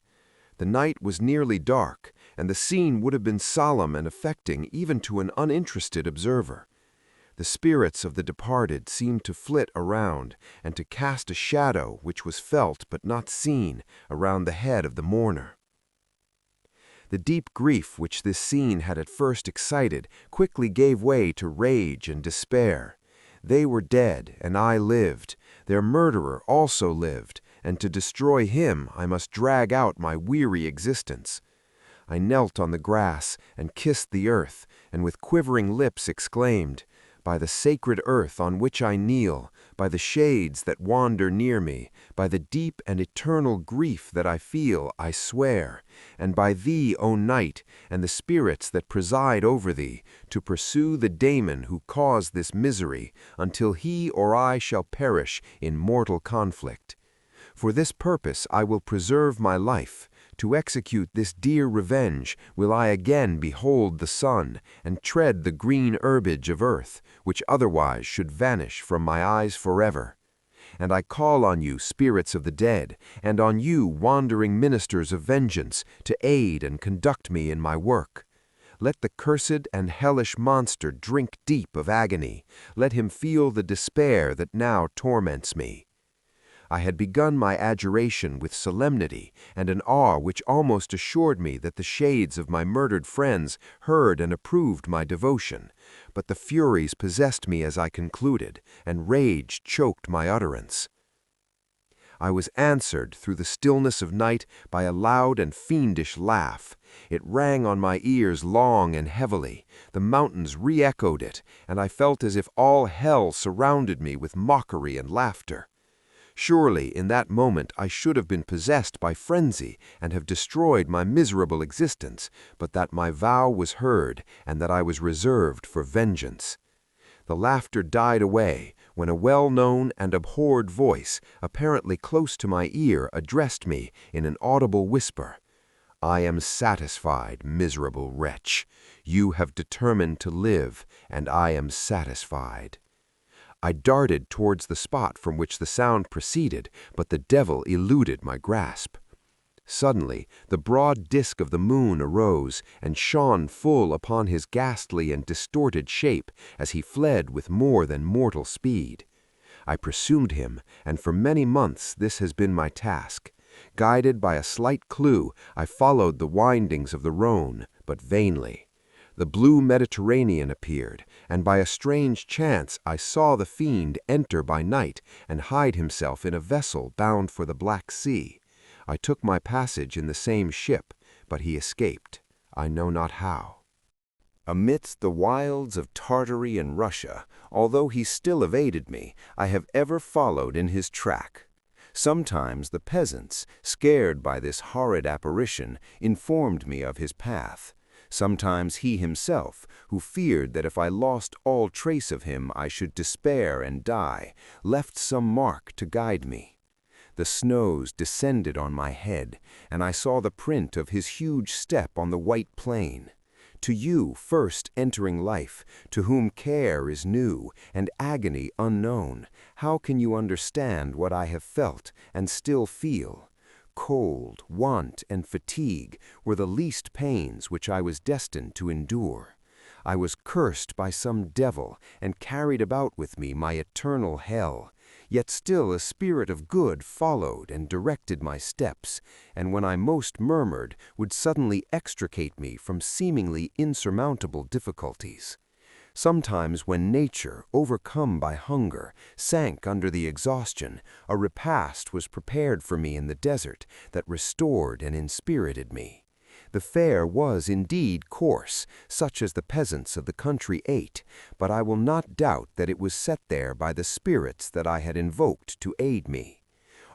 Speaker 1: The night was nearly dark, and the scene would have been solemn and affecting even to an uninterested observer. The spirits of the departed seemed to flit around, and to cast a shadow which was felt but not seen around the head of the mourner. The deep grief which this scene had at first excited quickly gave way to rage and despair. They were dead, and I lived. Their murderer also lived, and to destroy him I must drag out my weary existence. I knelt on the grass and kissed the earth, and with quivering lips exclaimed, "By the sacred earth on which I kneel, by the shades that wander near me, by the deep and eternal grief that I feel, I swear, and by thee, O night, and the spirits that preside over thee, to pursue the daemon who caused this misery, until he or I shall perish in mortal conflict. For this purpose I will preserve my life. To execute this dear revenge will I again behold the sun, and tread the green herbage of earth, which otherwise should vanish from my eyes forever. And I call on you, spirits of the dead, and on you, wandering ministers of vengeance, to aid and conduct me in my work. Let the cursed and hellish monster drink deep of agony. Let him feel the despair that now torments me." I had begun my adjuration with solemnity and an awe which almost assured me that the shades of my murdered friends heard and approved my devotion, but the furies possessed me as I concluded, and rage choked my utterance. I was answered through the stillness of night by a loud and fiendish laugh. It rang on my ears long and heavily. The mountains re-echoed it, and I felt as if all hell surrounded me with mockery and laughter. Surely, in that moment I should have been possessed by frenzy and have destroyed my miserable existence, but that my vow was heard and that I was reserved for vengeance. The laughter died away when a well-known and abhorred voice, apparently close to my ear, addressed me in an audible whisper. "I am satisfied, miserable wretch. You have determined to live, and I am satisfied." I darted towards the spot from which the sound proceeded, but the devil eluded my grasp. Suddenly, the broad disk of the moon arose and shone full upon his ghastly and distorted shape as he fled with more than mortal speed. I pursued him, and for many months this has been my task. Guided by a slight clue, I followed the windings of the Rhone, but vainly. The blue Mediterranean appeared, and by a strange chance I saw the fiend enter by night and hide himself in a vessel bound for the Black Sea. I took my passage in the same ship, but he escaped.
Speaker 4: I know not how.
Speaker 1: Amidst the wilds of Tartary and Russia, although he still evaded me, I have ever followed in his track. Sometimes the peasants, scared by this horrid apparition, informed me of his path. Sometimes he himself, who feared that if I lost all trace of him I should despair and die, left some mark to guide me. The snows descended on my head, and I saw the print of his huge step on the white plain. To you, first entering life, to whom care is new and agony unknown, how can you understand what I have felt and still feel? Cold, want, and fatigue were the least pains which I was destined to endure. I was cursed by some devil and carried about with me my eternal hell. Yet still a spirit of good followed and directed my steps, and when I most murmured, would suddenly extricate me from seemingly insurmountable difficulties. Sometimes when nature, overcome by hunger, sank under the exhaustion, a repast was prepared for me in the desert that restored and inspirited me. The fare was indeed coarse, such as the peasants of the country ate, but I will not doubt that it was set there by the spirits that I had invoked to aid me.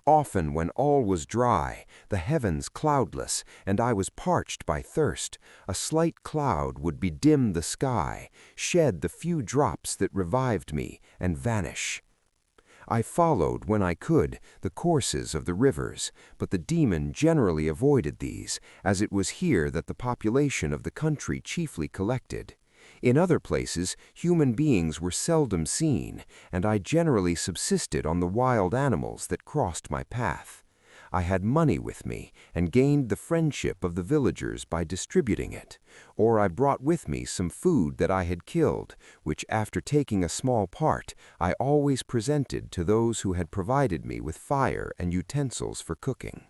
Speaker 1: Often when all was dry, the heavens cloudless, and I was parched by thirst, a slight cloud would bedim the sky, shed the few drops that revived me, and vanish. I followed, when I could, the courses of the rivers, but the demon generally avoided these, as it was here that the population of the country chiefly collected. In other places, human beings were seldom seen, and I generally subsisted on the wild animals that crossed my path. I had money with me, and gained the friendship of the villagers by distributing it, or I brought with me some food that I had killed, which after taking a small part, I always presented to those who had provided me with fire and utensils for cooking.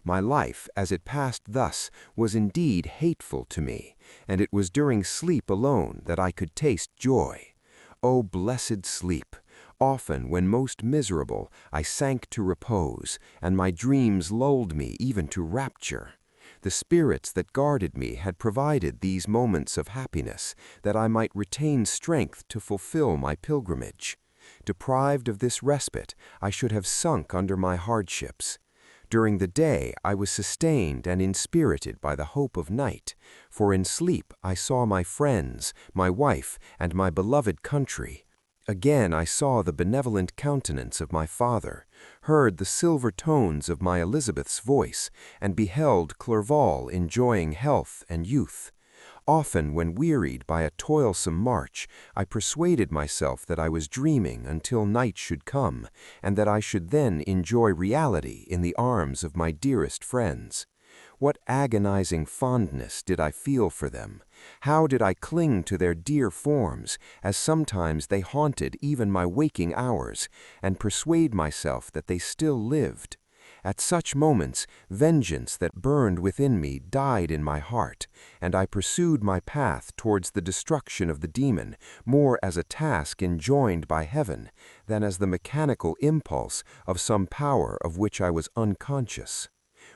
Speaker 1: My life, as it passed thus, was indeed hateful to me, and it was during sleep alone that I could taste joy. O blessed sleep! Often, when most miserable, I sank to repose, and my dreams lulled me even to rapture. The spirits that guarded me had provided these moments of happiness, that I might retain strength to fulfill my pilgrimage. Deprived of this respite, I should have sunk under my hardships. During the day I was sustained and inspirited by the hope of night, for in sleep I saw my friends, my wife, and my beloved country. Again I saw the benevolent countenance of my father, heard the silver tones of my Elizabeth's voice, and beheld Clerval enjoying health and youth. Often, when wearied by a toilsome march, I persuaded myself that I was dreaming until night should come, and that I should then enjoy reality in the arms of my dearest friends. What agonizing fondness did I feel for them! How did I cling to their dear forms, as sometimes they haunted even my waking hours, and persuade myself that they still lived! At such moments, vengeance that burned within me died in my heart, and I pursued my path towards the destruction of the demon more as a task enjoined by heaven than as the mechanical impulse of some power of which I was unconscious.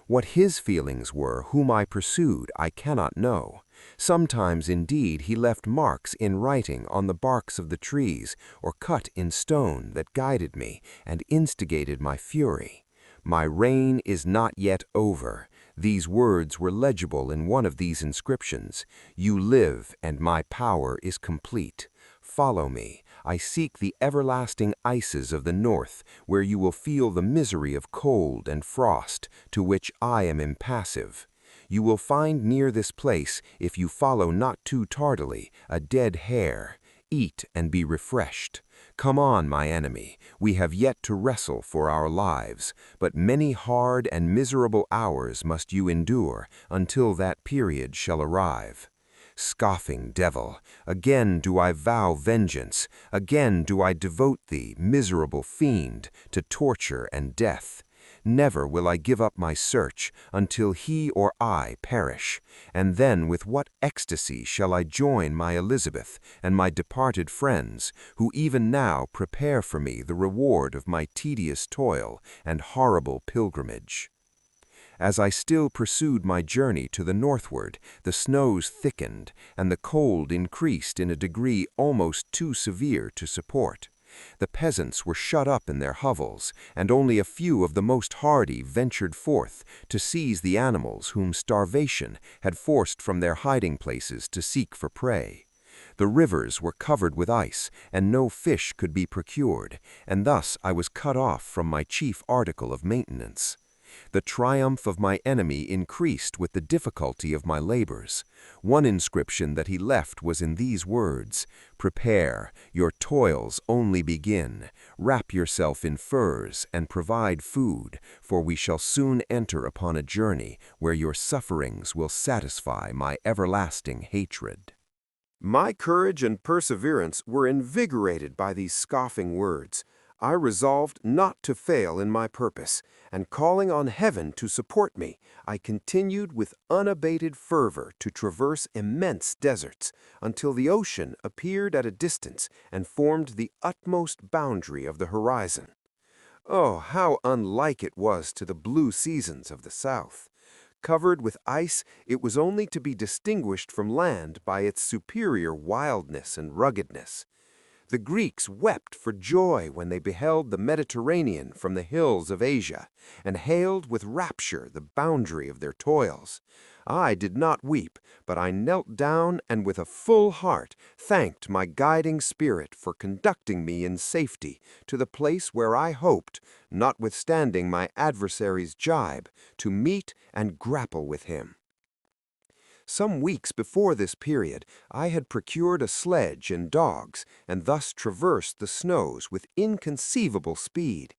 Speaker 1: What his feelings were whom I pursued I cannot know. Sometimes, indeed, he left marks in writing on the barks of the trees, or cut in stone that guided me and instigated my fury. My reign is not yet over. These words were legible in one of these inscriptions. You live, and my power is complete. Follow me. I seek the everlasting ices of the north, where you will feel the misery of cold and frost, to which I am impassive. You will find near this place, if you follow not too tardily, a dead hare. Eat and be refreshed. Come on, my enemy, we have yet to wrestle for our lives, but many hard and miserable hours must you endure until that period shall arrive. Scoffing devil, again do I vow vengeance, again do I devote thee, miserable fiend, to torture and death. Never will I give up my search until he or I perish, and then with what ecstasy shall I join my Elizabeth and my departed friends, who even now prepare for me the reward of my tedious toil and horrible pilgrimage.
Speaker 2: As I still pursued my journey to the northward, the snows thickened, and the cold increased in a degree almost too severe to support. The peasants were shut up in their hovels, and only a few of the most hardy ventured forth to seize the animals whom starvation had forced from their hiding places to seek for prey. The rivers were covered with ice, and no fish could be procured, and thus I was cut off from my chief article of maintenance. The triumph of my enemy increased with the difficulty of my labors. One inscription that he left was in these words: "Prepare, your toils only begin. Wrap yourself in furs and provide food, for we shall soon enter upon a journey where your sufferings will satisfy my everlasting hatred."
Speaker 1: My courage and perseverance were invigorated by these scoffing words. I resolved not to fail in my purpose, and calling on heaven to support me, I continued with unabated fervor to traverse immense deserts, until the ocean appeared at a distance and formed the utmost boundary of the horizon. Oh, how unlike it was to the blue seasons of the south! Covered with ice, it was only to be distinguished from land by its superior wildness and ruggedness. The Greeks wept for joy when they beheld the Mediterranean from the hills of Asia, and hailed with rapture the boundary of their toils. I did not weep, but I knelt down and with a full heart thanked my guiding spirit for conducting me in safety to the place where I hoped, notwithstanding my adversary's jibe, to meet and grapple with him. Some weeks before this period, I had procured a sledge and dogs, and thus traversed the snows with inconceivable speed.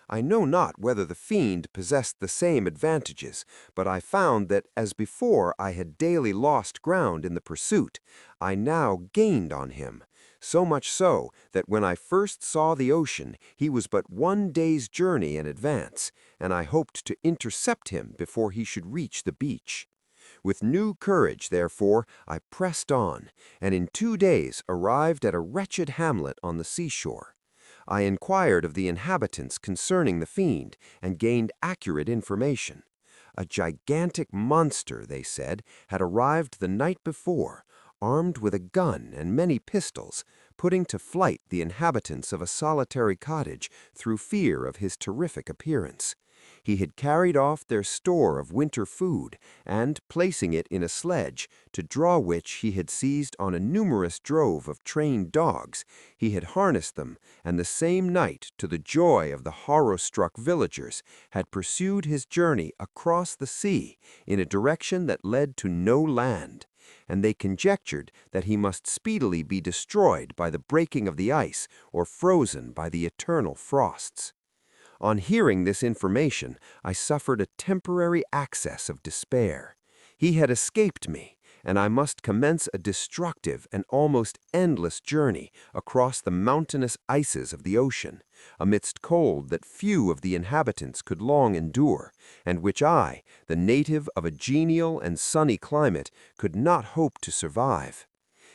Speaker 1: I know not whether the fiend possessed the same advantages, but I found that as before I had daily lost ground in the pursuit, I now gained on him, so much so that when I first saw the ocean he was but 1 day's journey in advance, and I hoped to intercept him before he should reach the beach. With new courage, therefore, I pressed on, and in 2 days arrived at a wretched hamlet on the seashore. I inquired of the inhabitants concerning the fiend, and gained accurate information. A gigantic monster, they said, had arrived the night before, armed with a gun and many pistols, putting to flight the inhabitants of a solitary cottage through fear of his terrific appearance. He had carried off their store of winter food, and, placing it in a sledge, to draw which he had seized on a numerous drove of trained dogs, he had harnessed them, and the same night, to the joy of the horror-struck villagers, had pursued his journey across the sea in a direction that led to no land, and they conjectured that he must speedily be destroyed by the breaking of the ice or frozen by the eternal frosts. On hearing this information, I suffered a temporary access of despair. He had escaped me, and I must commence a destructive and almost endless journey across the mountainous ices of the ocean, amidst cold that few of the inhabitants could long endure, and which I, the native of a genial and sunny climate, could not hope to survive.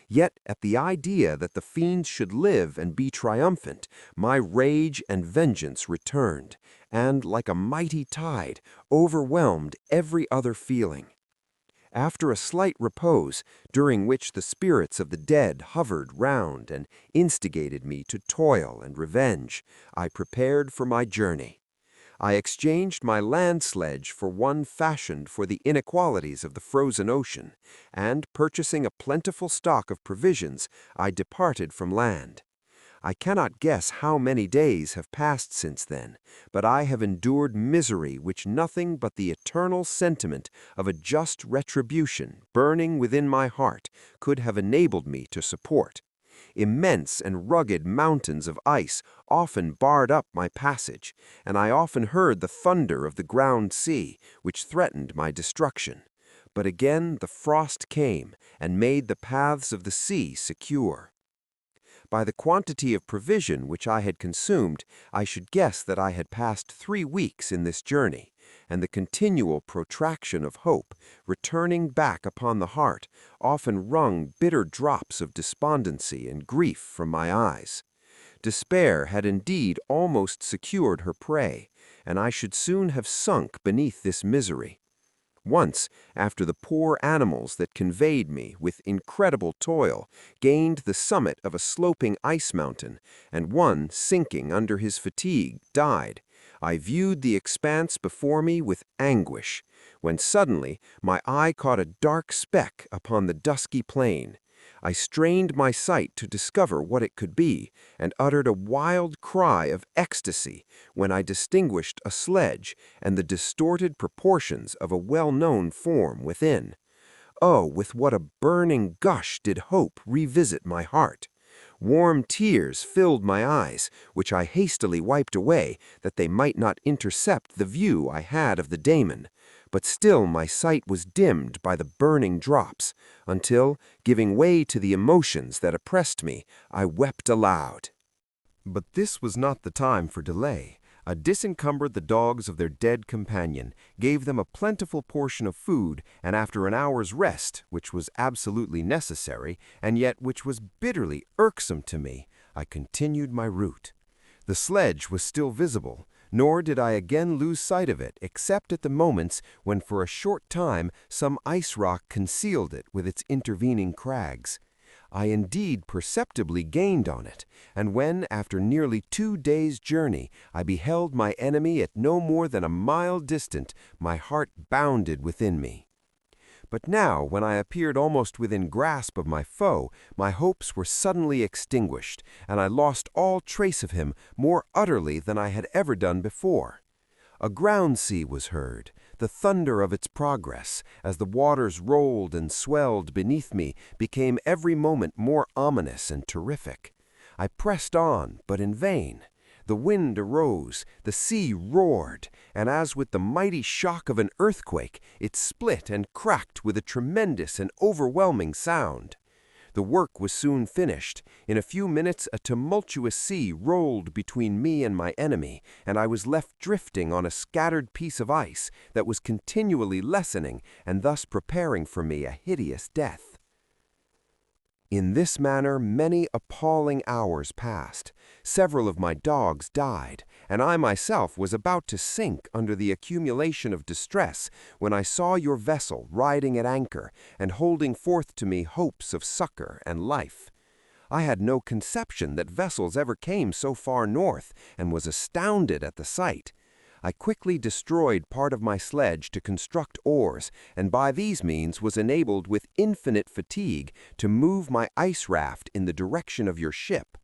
Speaker 1: Yet at the idea that the fiend should live and be triumphant, my rage and vengeance returned, and, like a mighty tide, overwhelmed every other feeling. After a slight repose, during which the spirits of the dead hovered round and instigated me to toil and revenge, I prepared for my journey. I exchanged my land sledge for one fashioned for the inequalities of the frozen ocean, and, purchasing a plentiful stock of provisions, I departed from land. I cannot guess how many days have passed since then, but I have endured misery which nothing but the eternal sentiment of a just retribution burning within my heart could have enabled me to support. Immense and rugged mountains of ice often barred up my passage, and I often heard the thunder of the ground sea, which threatened my destruction. But again the frost came and made the paths of the sea secure. By the quantity of provision which I had consumed, I should guess that I had passed 3 weeks in this journey, and the continual protraction of hope, returning back upon the heart, often wrung bitter drops of despondency and grief from my eyes. Despair had indeed almost secured her prey,
Speaker 4: and I should soon have sunk beneath this misery. Once, after the poor animals that conveyed me, with incredible toil, gained the summit of a sloping ice mountain, and one, sinking under his fatigue, died, I viewed the expanse before me with anguish, when suddenly my eye caught a dark speck upon the dusky plain. I strained my sight to discover what it could be, and uttered a wild cry of ecstasy when I distinguished a sledge and the distorted proportions of a well-known form within. Oh, with what a burning gush did hope revisit my heart! Warm tears filled my eyes, which I hastily wiped away, that they might not intercept the view I had of the daemon. But still my sight was dimmed by the burning drops, until, giving way to the emotions that oppressed me, I wept aloud.
Speaker 2: But this was not the time for delay. I disencumbered the dogs of their dead companion, gave them a plentiful portion of food, and after an hour's rest, which was absolutely necessary, and yet which was bitterly irksome to me, I continued my route. The sledge was still visible, nor did I again lose sight of it except at the moments when for a short time some ice rock concealed it with its intervening crags. I indeed perceptibly gained on it, and when, after nearly 2 days' journey, I beheld my enemy at no more than a mile distant, my heart bounded within me. But now, when I appeared almost within grasp of my foe, my hopes were suddenly extinguished, and I lost all trace of him more utterly than I had ever done before. A ground sea was heard, the thunder of its progress, as the waters rolled and swelled beneath me, became every moment more ominous and terrific. I pressed on, but in vain. The wind arose, the sea roared, and as with the mighty shock of an earthquake, it split and cracked with a tremendous and overwhelming sound. The work was soon finished. In a few minutes a tumultuous sea rolled between me and my enemy, and I was left drifting on a scattered piece of ice that was continually lessening and thus preparing for me a hideous death. In this manner many appalling hours passed. Several of my dogs died, and I myself was about to sink under the accumulation of distress when I saw your vessel riding at anchor and holding forth to me hopes of succor and life. I had no conception that vessels ever came so far north, and was astounded at the sight. I quickly destroyed part of my sledge to construct oars, and by these means was enabled with infinite fatigue to move my ice raft in the direction of your ship.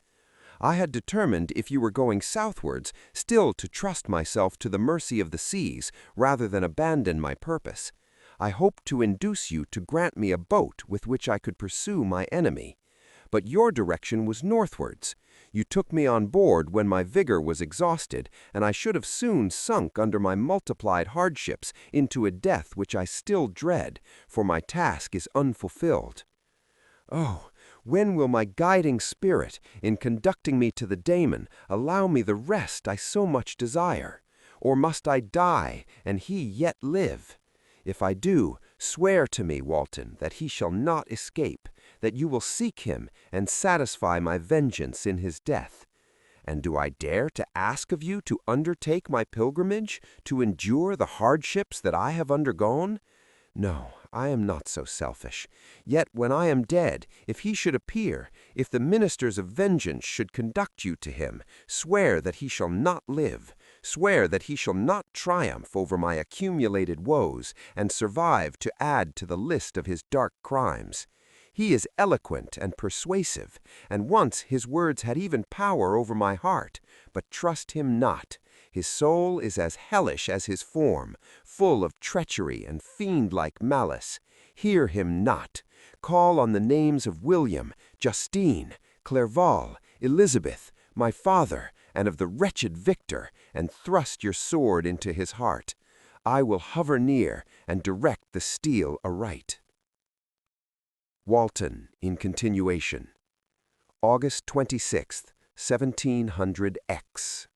Speaker 2: I had determined, if you were going southwards, still to trust myself to the mercy of the seas rather than abandon my purpose. I hoped to induce you to grant me a boat with which I could pursue my enemy. But your direction was northwards. You took me on board when my vigor was exhausted, and I should have soon sunk under my multiplied hardships into a death which I still dread, for my task is unfulfilled. Oh, when will my guiding spirit, in conducting me to the daemon, allow me the rest I so much desire? Or must I die, and he yet live? If I do, swear to me, Walton, that he shall not escape, that you will seek him and satisfy my vengeance in his death. And do I dare to ask of you to undertake my pilgrimage, to endure the hardships that I have undergone? No, I am not so selfish. Yet when I am dead, if he should appear, if the ministers of vengeance should conduct you to him, swear that he shall not live, swear that he shall not triumph over my accumulated woes, and survive to add to the list of his dark crimes. He is eloquent and persuasive, and once his words had even power over my heart, but trust him not. His soul is as hellish as his form, full of treachery and fiend-like malice. Hear him not. Call on the names of William, Justine, Clerval, Elizabeth, my father, and of the wretched Victor, and thrust your sword into his heart. I will hover near and direct the steel aright. Walton, in continuation. August 26th, 1700X.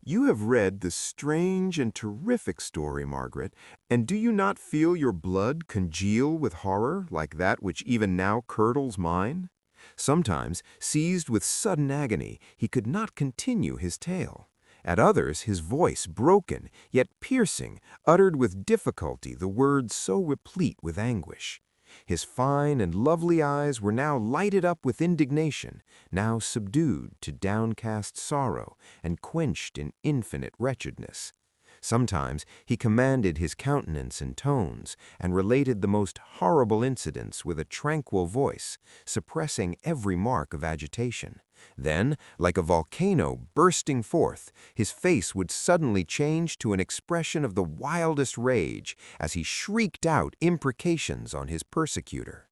Speaker 3: You have read the strange and terrific story, Margaret, and do you not feel your blood congeal with horror like that which even now curdles mine? Sometimes, seized with sudden agony, he could not continue his tale,
Speaker 2: At others his voice broken, yet piercing, uttered with difficulty the words so replete with anguish. His fine and lovely eyes were now lighted up with indignation, now subdued to downcast sorrow and quenched in infinite wretchedness. Sometimes he commanded his countenance and tones, and related the most horrible incidents with a tranquil voice, suppressing every mark of agitation. Then, like a volcano bursting forth, his face would suddenly change to an expression of the wildest rage as he shrieked out imprecations on his persecutor.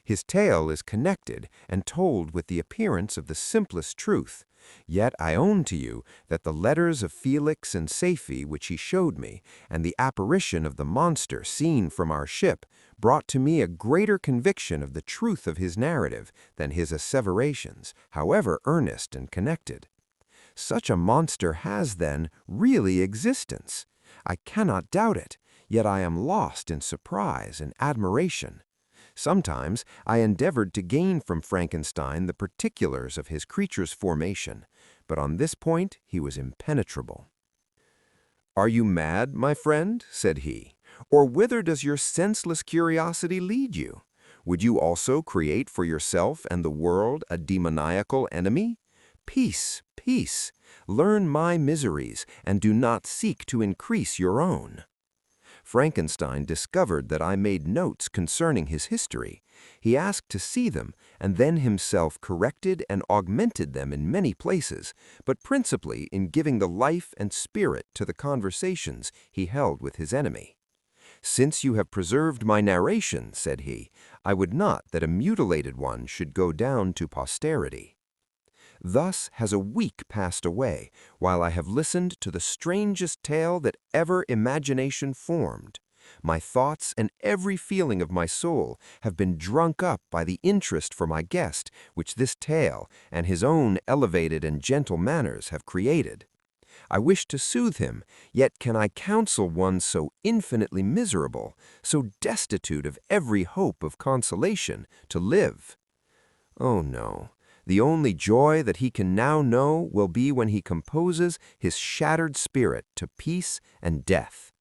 Speaker 2: His tale is connected and told with the appearance of the simplest truth. Yet I own to you that the letters of Felix and Safie which he showed me, and the apparition of the monster seen from our ship, brought to me a greater conviction of the truth of his narrative than his asseverations, however earnest and connected. Such a monster has, then, really existence. I cannot doubt it, yet I am lost in surprise and admiration. Sometimes I endeavored to gain from Frankenstein the particulars of his creature's formation, but on this point he was impenetrable. "Are you mad, my friend?" said he, "or whither does your senseless curiosity lead you? Would you also create for yourself and the world a demoniacal enemy? Peace, peace! Learn my miseries, and do not seek to increase your own." Frankenstein discovered that I made notes concerning his history. He asked to see them, and then himself corrected and augmented them in many places, but principally in giving the life and spirit to the conversations he held with his enemy. "Since you have preserved my narration," said he, "I would not that a mutilated one should go down to posterity." Thus has a week passed away, while I have listened to the strangest tale that ever imagination formed. My thoughts and every feeling of my soul have been drunk up by the interest for my guest which this tale and his own elevated and gentle manners have created. I wish to soothe him, yet can I counsel one so infinitely miserable, so destitute of every hope of consolation, to live? Oh no! The only joy that he can now know will be when he composes his shattered spirit to peace and death.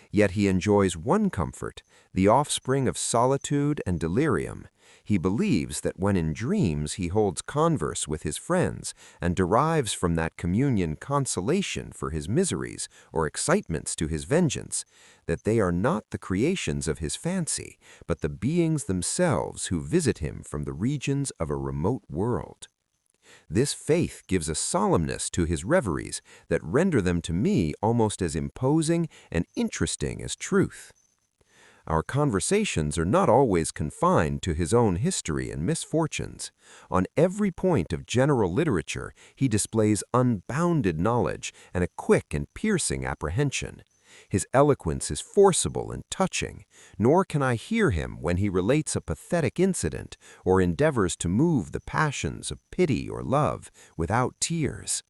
Speaker 2: Yet he enjoys one comfort, the offspring of solitude and delirium. He believes that when in dreams he holds converse with his friends and derives from that communion consolation for his miseries or excitements to his vengeance, that they are not the creations of his fancy, but the beings themselves who visit him from the regions of a remote world. This faith gives a solemnness to his reveries that render them to me almost as imposing and interesting as truth. Our conversations are not always confined to his own history and misfortunes. On every point of general literature he displays unbounded knowledge and a quick and piercing apprehension. His eloquence is forcible and touching, nor can I hear him when he relates a pathetic incident or endeavors to move the passions of pity or love without tears.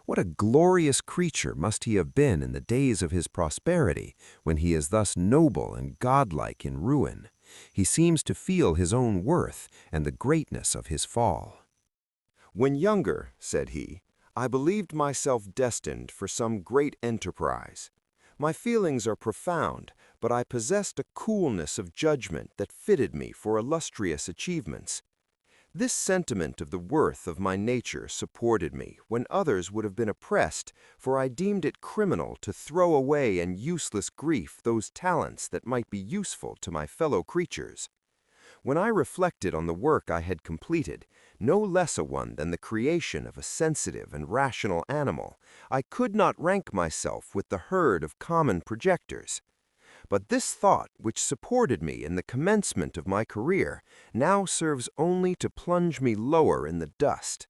Speaker 2: What a glorious creature must he have been in the days of his prosperity, when he is thus noble and godlike in ruin. He seems to feel his own worth and the greatness of his fall.
Speaker 5: "When younger," said he, "I believed myself destined for some great enterprise. My feelings are profound, but I possessed a coolness of judgment that fitted me for illustrious achievements. This sentiment of the worth of my nature supported me when others would have been oppressed, for I deemed it criminal to throw away in useless grief those talents that might be useful to my fellow creatures. When I reflected on the work I had completed, no less a one than the creation of a sensitive and rational animal, I could not rank myself with the herd of common projectors. But this thought, which supported me in the commencement of my career, now serves only to plunge me lower in the dust.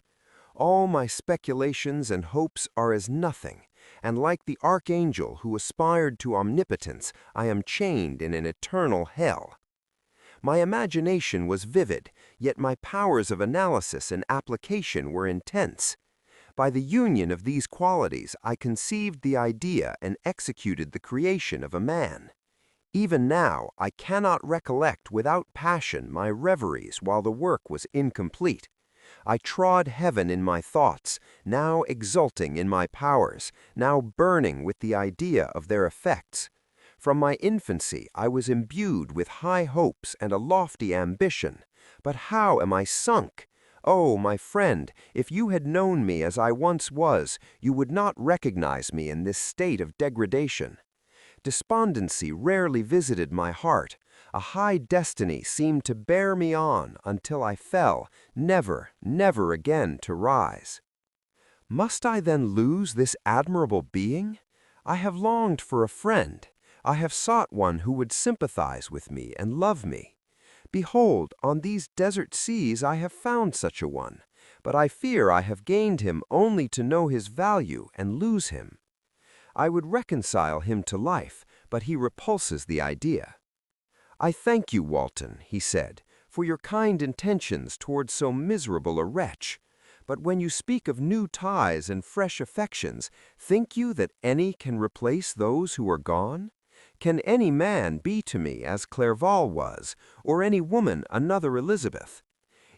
Speaker 5: All my speculations and hopes are as nothing, and like the archangel who aspired to omnipotence, I am chained in an eternal hell. My imagination was vivid, yet my powers of analysis and application were intense. By the union of these qualities, I conceived the idea and executed the creation of a man. Even now, I cannot recollect without passion my reveries while the work was incomplete.
Speaker 4: I trod heaven in my thoughts, now exulting in my powers, now burning with the idea of their effects. From my infancy I was imbued with high hopes and a lofty ambition. But how am I sunk? Oh, my friend, if you had known me as I once was, you would not recognize me in this state of degradation. Despondency rarely visited my heart. A high destiny seemed to bear me on until I fell, never, never again to rise. Must I then lose this admirable being? I have longed for a friend. I have sought one who would sympathize with me and love me. Behold, on these desert seas I have found such a one, but I fear I have gained him only to know his value and lose him. I would reconcile him to life, but he repulses the idea. I thank you, Walton, he said, for your kind intentions toward so miserable a wretch. But when you speak of new ties and fresh affections, think you that any can replace those who are gone? Can any man be to me as Clerval was, or any woman another Elizabeth?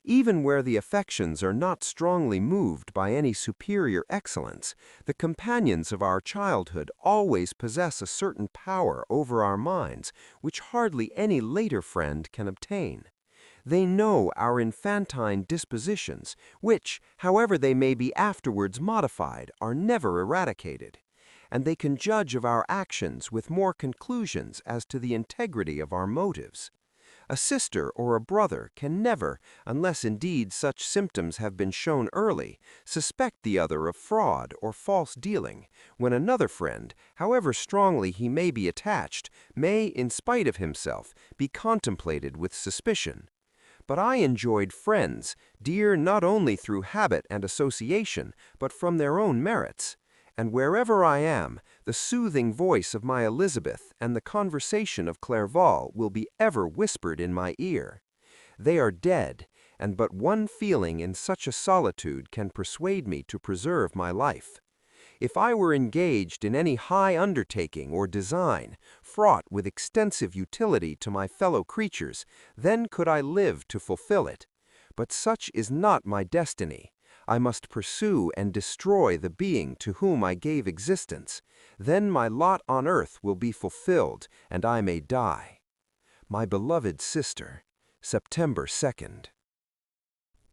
Speaker 4: Even where the affections are not strongly moved by any superior excellence, the companions of our childhood always possess a certain power over our minds which hardly any later friend can obtain. They know our infantine dispositions, which, however they may be afterwards modified, are never eradicated. And they can judge of our actions with more conclusions as to the integrity of our motives. A sister or a brother can never, unless indeed such symptoms have been shown early, suspect the other of fraud or false dealing, when another friend, however strongly he may be attached, may, in spite of himself, be contemplated with suspicion. But I enjoyed friends, dear not only through habit and association, but from their own merits. And wherever I am, the soothing voice of my Elizabeth and the conversation of Clerval will be ever whispered in my ear. They are dead, and but one feeling in such a solitude can persuade me to preserve my life. If I were engaged in any high undertaking or design, fraught with extensive utility to my fellow creatures, then could I live to fulfill it. But such is not my destiny. I must pursue and destroy the being to whom I gave existence. Then my lot on earth will be fulfilled, and I may die. My beloved sister, September 2nd.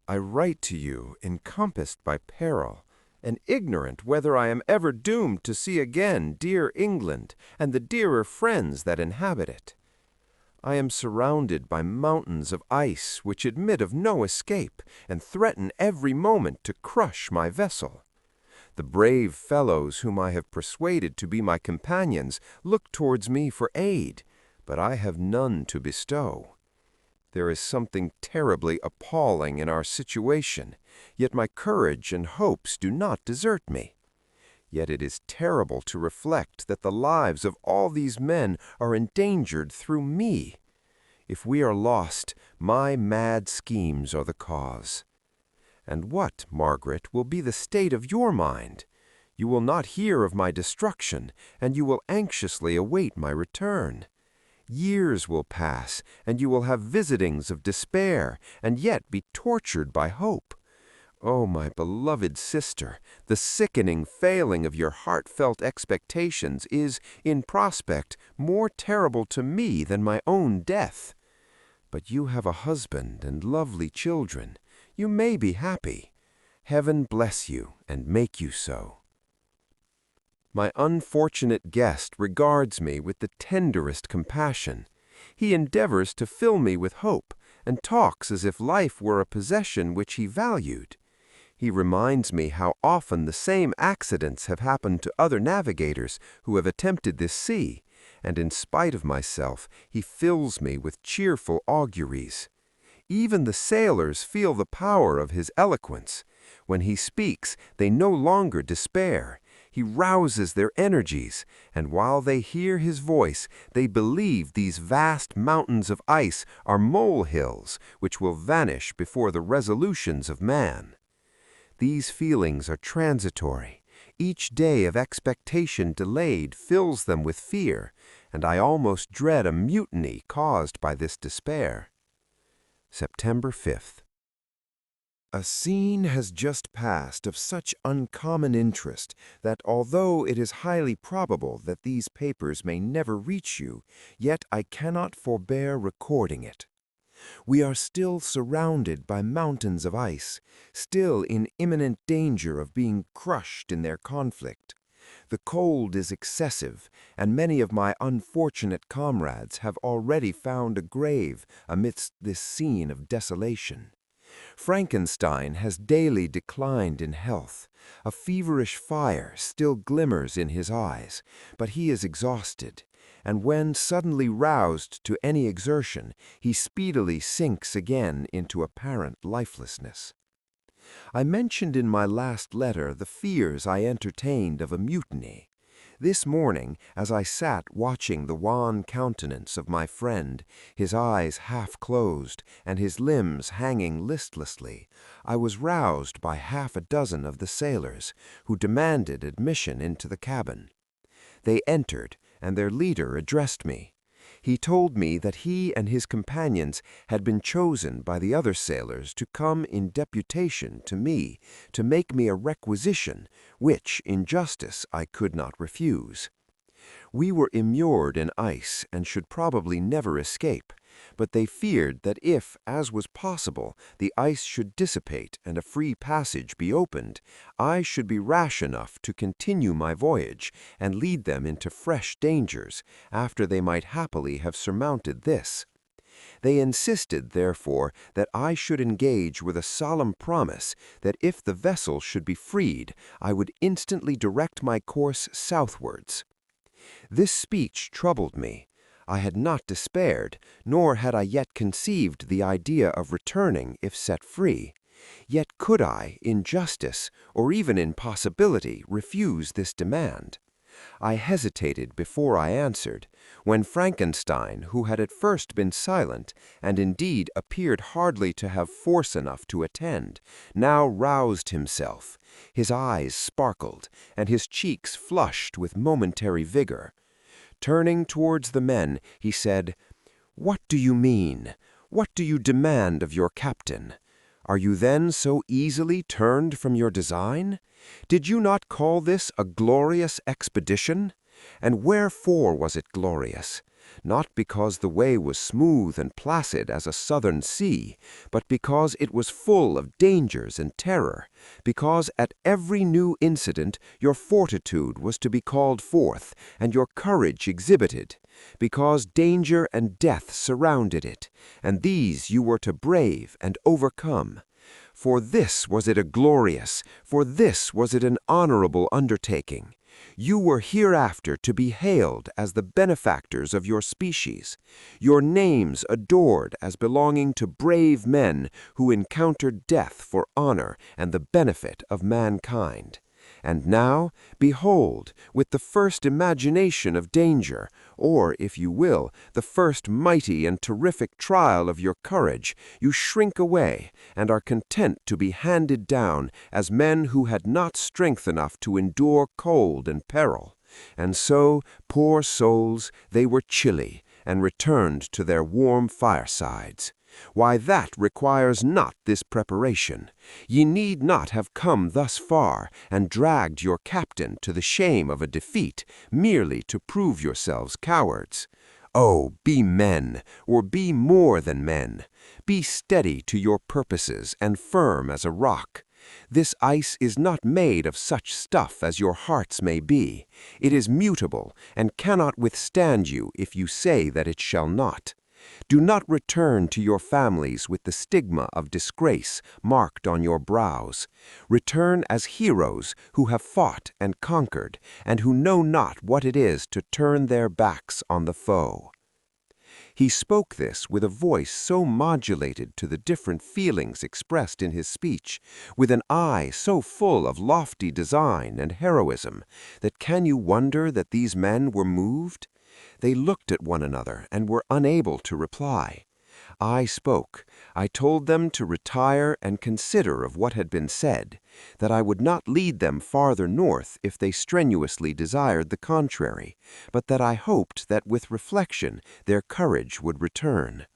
Speaker 5: I write to you encompassed by peril, and ignorant whether I am ever doomed to see again dear England and the dearer friends that inhabit it. I am surrounded by mountains of ice which admit of no escape and threaten every moment to crush my vessel. The brave fellows whom I have persuaded to be my companions look towards me for aid, but I have none to bestow. There is something terribly appalling in our situation, yet my courage and hopes do not desert me. Yet it is terrible to reflect that the lives of all these men are endangered through me. If we are lost, my mad schemes are the cause. And what, Margaret, will be the state of your mind? You will not hear of my destruction, and you will anxiously await my return. Years will pass, and you will have visitings of despair, and yet be tortured by hope. Oh, my beloved sister, the sickening failing of your heartfelt expectations is, in prospect, more terrible to me than my own death. But you have a husband and lovely children. You may be happy. Heaven bless you and make you so. My unfortunate guest regards me with the tenderest compassion. He endeavors to fill me with hope, and talks as if life were a possession which he valued. He reminds me how often the same accidents have happened to other navigators who have attempted this sea, and in spite of myself, he fills me with cheerful auguries. Even the sailors feel the power of his eloquence. When he speaks, they no longer despair. He rouses their energies, and while they hear his voice, they believe these vast mountains of ice are molehills which will vanish before the resolutions of man. These feelings are transitory. Each day of expectation delayed fills them with fear, and I almost dread a mutiny caused by this despair. September 5th. A scene has just passed of such uncommon interest that although it is highly probable that these papers may never reach you, yet I cannot forbear recording it. We are still surrounded by mountains of ice, still in imminent danger of being crushed in their conflict. The cold is excessive, and many of my unfortunate comrades have already found a grave amidst this scene of desolation. Frankenstein has daily declined in health. A feverish fire still glimmers in his eyes, but he is exhausted, and when suddenly roused to any exertion, he speedily sinks again into apparent lifelessness. I mentioned in my last letter the fears I entertained of a mutiny. This morning, as I sat watching the wan countenance of my friend, his eyes half closed and his limbs hanging listlessly, I was roused by half a dozen of the sailors, who demanded admission into the cabin. They entered, and their leader addressed me. He told me that he and his companions had been chosen by the other sailors to come in deputation to me to make me a requisition, which, in justice, I could not refuse. We were immured in ice and should probably never escape, but they feared that if, as was possible, the ice should dissipate and a free passage be opened, I should be rash enough to continue my voyage and lead them into fresh dangers, after they might happily have surmounted this. They insisted, therefore, that I should engage with a solemn promise that if the vessel should be freed, I would instantly direct my course southwards. This speech troubled me. I had not despaired, nor had I yet conceived the idea of returning if set free. Yet could I, in justice, or even in possibility, refuse this demand? I hesitated before I answered, when Frankenstein, who had at first been silent, and indeed appeared hardly to have force enough to attend, now roused himself. His eyes sparkled, and his cheeks flushed with momentary vigor. Turning towards the men, he said, "What do you mean? What do you demand of your captain? Are you then so easily turned from your design? Did you not call this a glorious expedition? And wherefore was it glorious? Not because the way was smooth and placid as a southern sea, but because it was full of dangers and terror, because at every new incident your fortitude was to be called forth, and your courage exhibited, because danger and death surrounded it, and these you were to brave and overcome. For this was it a glorious, for this was it an honorable undertaking. You were hereafter to be hailed as the benefactors of your species, your names adored as belonging to brave men who encountered death for honor and the benefit of mankind. And now, behold, with the first imagination of danger, or, if you will, the first mighty and terrific trial of your courage, you shrink away and are content to be handed down as men who had not strength enough to endure cold and peril. And so, poor souls, they were chilly, and returned to their warm firesides. Why, that requires not this preparation. Ye need not have come thus far, and dragged your captain to the shame of a defeat, merely to prove yourselves cowards. Oh, be men, or be more than men. Be steady to your purposes, and firm as a rock. This ice is not made of such stuff as your hearts may be. It is mutable, and cannot withstand you if you say that it shall not. Do not return to your families with the stigma of disgrace marked on your brows. Return as heroes who have fought and conquered, and who know not what it is to turn their backs on the foe." He spoke this with a voice so modulated to the different feelings expressed in his speech, with an eye so full of lofty design and heroism, that can you wonder that these men were moved? They looked at one another and were unable to reply. I spoke. I told them to retire and consider of what had been said, that I would not lead them farther north if they strenuously desired the contrary, but that I hoped that with reflection their courage would return.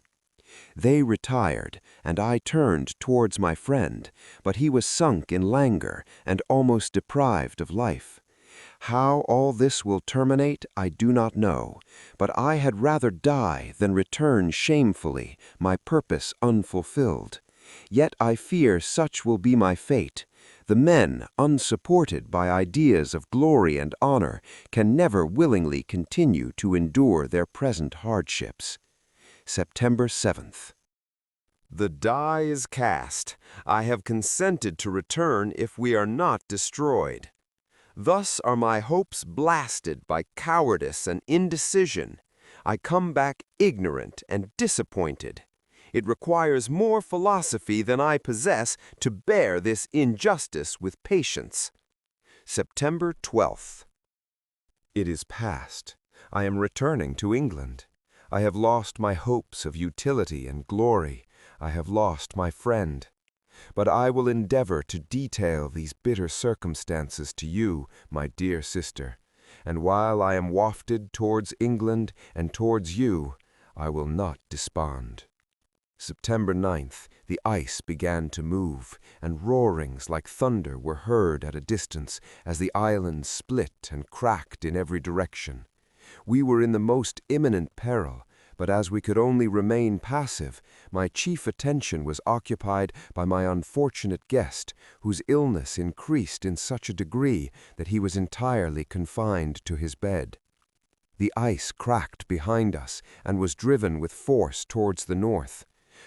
Speaker 4: They retired, and I turned towards my friend, but he was sunk in languor and almost deprived of life. How all this will terminate, I do not know, but I had rather die than return shamefully, my purpose unfulfilled. Yet I fear such will be my fate. The men, unsupported by ideas of glory and honor, can never willingly continue to endure their present hardships. September 7th.
Speaker 5: The die is cast. I have consented to return if we are not destroyed. Thus are my hopes blasted by cowardice and indecision. I come back ignorant and disappointed. It requires more philosophy than I possess to bear this injustice with patience. September 12th. It is past. I am returning to England. I have lost my hopes of utility and glory. I have lost my friend. But I will endeavor to detail these bitter circumstances to you, my dear sister, and while I am wafted towards England and towards you, I will not despond. September 9th, the ice began to move, and roarings like thunder were heard at a distance as the island split and cracked in every direction. We were in the most imminent peril, but as we could only remain passive, my chief attention was occupied by my unfortunate guest, whose illness increased in such a degree that he was entirely confined to his bed. The ice cracked behind us and was driven with force towards the north.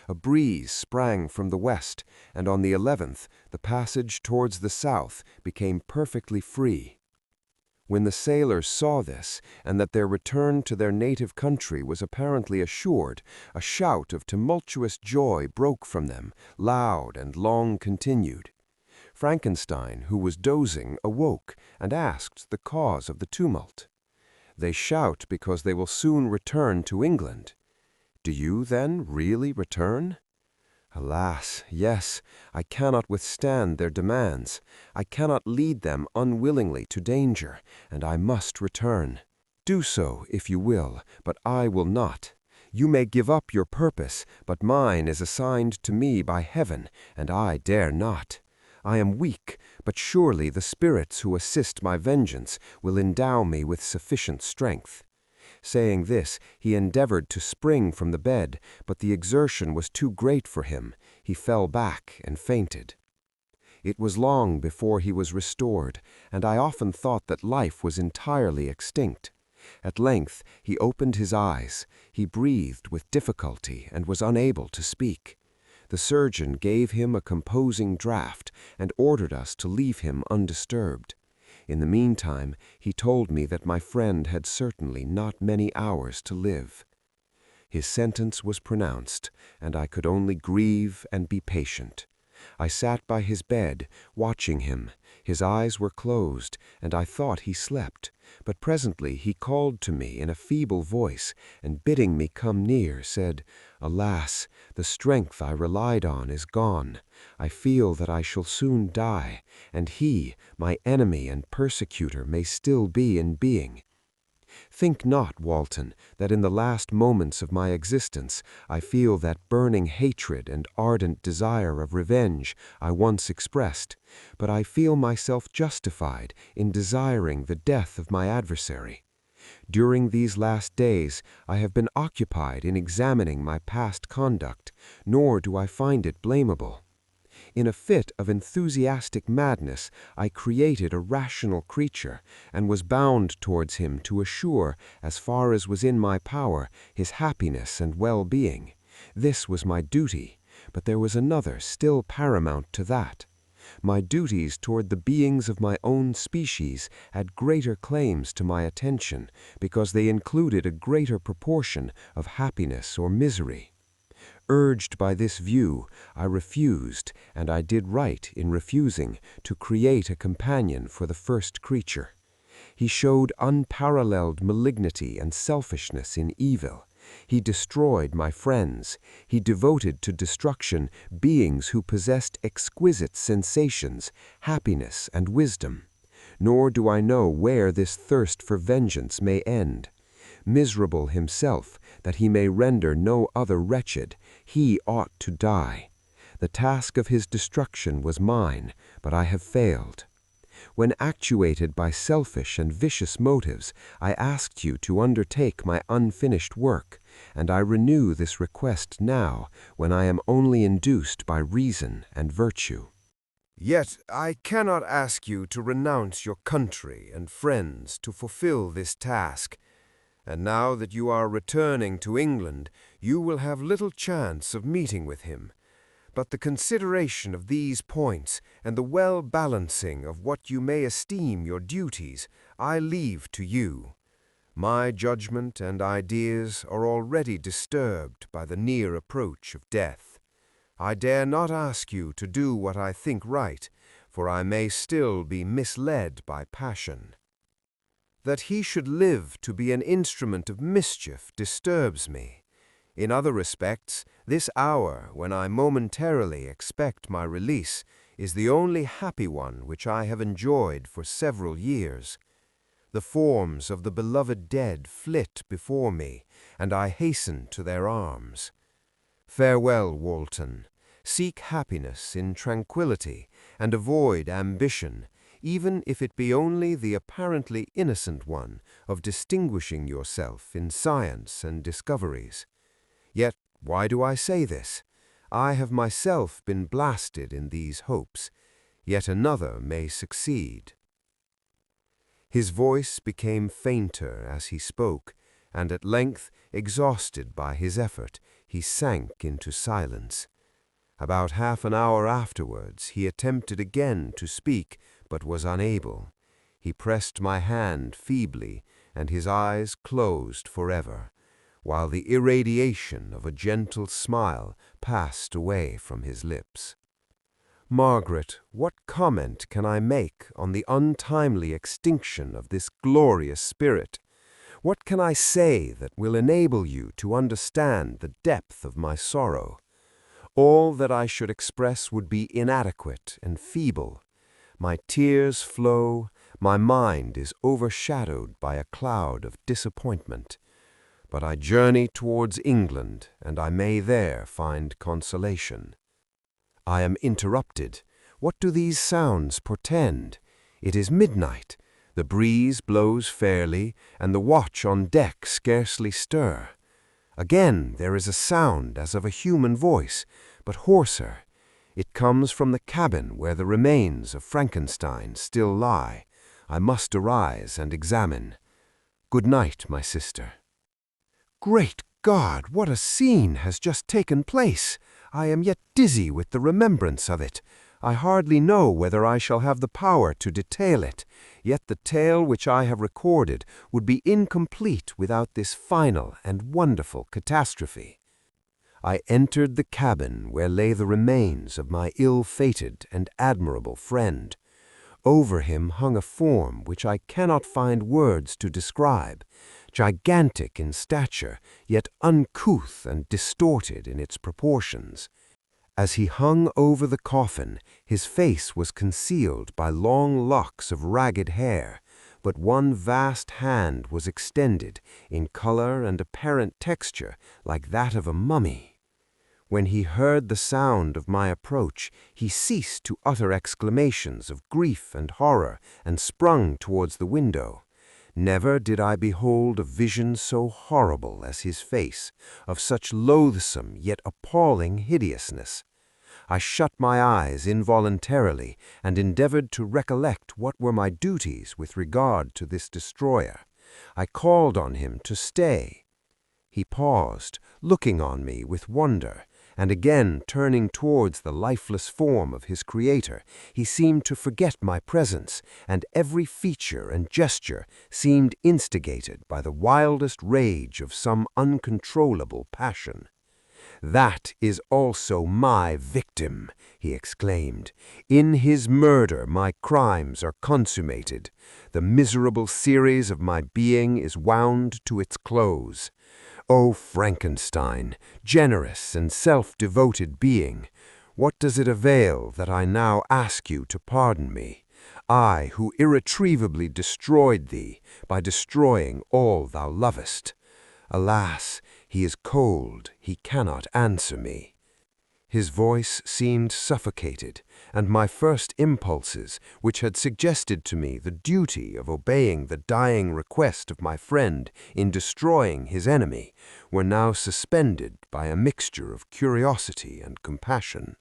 Speaker 5: A breeze sprang from the west, and on the 11th, the passage towards the south became perfectly free. When the sailors saw this, and that their return to their native country was apparently assured, a shout of tumultuous joy broke from them, loud and long continued. Frankenstein, who was dozing, awoke and asked the cause of the tumult. "They shout because they will soon return to England." "Do you, then, really return?" "Alas, yes, I cannot withstand their demands. I cannot lead them unwillingly to danger, and I must return. Do so, if you will, but I will not. You may give up your purpose, but mine is assigned to me by heaven, and I dare not. I am weak, but surely the spirits who assist my vengeance will endow me with sufficient strength." Saying this, he endeavored to spring from the bed, but the exertion was too great for him. He fell back and fainted. It was long before he was restored, and I often thought that life was entirely extinct. At length he opened his eyes. He breathed with difficulty and was unable to speak. The surgeon gave him a composing draught and ordered us to leave him undisturbed. In the meantime, he told me that my friend had certainly not many hours to live. His sentence was pronounced, and I could only grieve and be patient. I sat by his bed, watching him. His eyes were closed, and I thought he slept. But presently he called to me in a feeble voice, and bidding me come near, said, "Alas, the strength I relied on is gone. I feel that I shall soon die, and he, my enemy and persecutor, may still be in being. Think not, Walton, that in the last moments of my existence I feel that burning hatred and ardent desire of revenge I once expressed, but I feel myself justified in desiring the death of my adversary. During these last days I have been occupied in examining my past conduct, nor do I find it blamable. In a fit of enthusiastic madness, I created a rational creature, and was bound towards him to assure, as far as was in my power, his happiness and well-being. This was my duty, but there was another still paramount to that. My duties toward the beings of my own species had greater claims to my attention, because they included a greater proportion of happiness or misery. Urged by this view, I refused, and I did right in refusing, to create a companion for the first creature. He showed unparalleled malignity and selfishness in evil. He destroyed my friends. He devoted to destruction beings who possessed exquisite sensations, happiness, and wisdom. Nor do I know where this thirst for vengeance may end. Miserable himself, that he may render no other wretched,
Speaker 4: He ought to die. The task of his destruction was mine, but I have failed. When actuated by selfish and vicious motives, I asked you to undertake my unfinished work, and I renew this request now, when I am only induced by reason and virtue.
Speaker 5: Yet I cannot ask you to renounce your country and friends to fulfill this task, and now that you are returning to England, you will have little chance of meeting with him. But the consideration of these points and the well-balancing of what you may esteem your duties, I leave to you. My judgment and ideas are already disturbed by the near approach of death. I dare not ask you to do what I think right, for I may still be misled by passion. That he should live to be an instrument of mischief disturbs me. In other respects, this hour, when I momentarily expect my release, is the only happy one which I have enjoyed for several years. The forms of the beloved dead flit before me, and I hasten to their arms. Farewell, Walton. Seek happiness in tranquillity, and avoid ambition, even if it be only the apparently innocent one of distinguishing yourself in science and discoveries. Yet why do I say this? I have myself been blasted in these hopes. Yet another may succeed. His voice became fainter as he spoke, and at length, exhausted by his effort, he sank into silence. About half an hour afterwards, he attempted again to speak, but was unable. He pressed my hand feebly, and his eyes closed forever, while the irradiation of a gentle smile passed away from his lips. Margaret, what comment can I make on the untimely extinction of this glorious spirit? What can I say that will enable you to understand the depth of my sorrow? All that I should express would be inadequate and feeble. My tears flow, my mind is overshadowed by a cloud of disappointment. But I journey towards England, and I may there find consolation. I am interrupted. What do these sounds portend? It is midnight. The breeze blows fairly, and the watch on deck scarcely stir. Again there is a sound as of a human voice, but hoarser. It comes from the cabin where the remains of Frankenstein still lie. I must arise and examine. Good night, my sister. Great God, what a scene has just taken place! I am yet dizzy with the remembrance of it. I hardly know whether I shall have the power to detail it, yet the tale which I have recorded would be incomplete without this final and wonderful catastrophe. I entered the cabin where lay the remains of my ill-fated and admirable friend. Over him hung a form which I cannot find words to describe, gigantic in stature, yet uncouth and distorted in its proportions. As he hung over the coffin, his face was concealed by long locks of ragged hair, but one vast hand was extended, in color and apparent texture like that of a mummy. When he heard the sound of my approach, he ceased to utter exclamations of grief and horror, and sprung towards the window. Never did I behold a vision so horrible as his face, of such loathsome yet appalling hideousness. I shut my eyes involuntarily, and endeavored to recollect what were my duties with regard to this destroyer. I called on him to stay. He paused, looking on me with wonder, and again turning towards the lifeless form of his creator, he seemed to forget my presence, and every feature and gesture seemed instigated by the wildest rage of some uncontrollable passion. "That is also my victim," he exclaimed. "In his murder my crimes are consummated. The miserable series of my being is wound to its close. O Frankenstein, generous and self-devoted being, what does it avail that I now ask you to pardon me? I who irretrievably destroyed thee by destroying all thou lovest. Alas,
Speaker 4: He is cold, he cannot answer me. His voice seemed suffocated, and my first impulses, which had suggested to me the duty of obeying the dying request of my friend in destroying his enemy, were now suspended by a mixture of curiosity and compassion.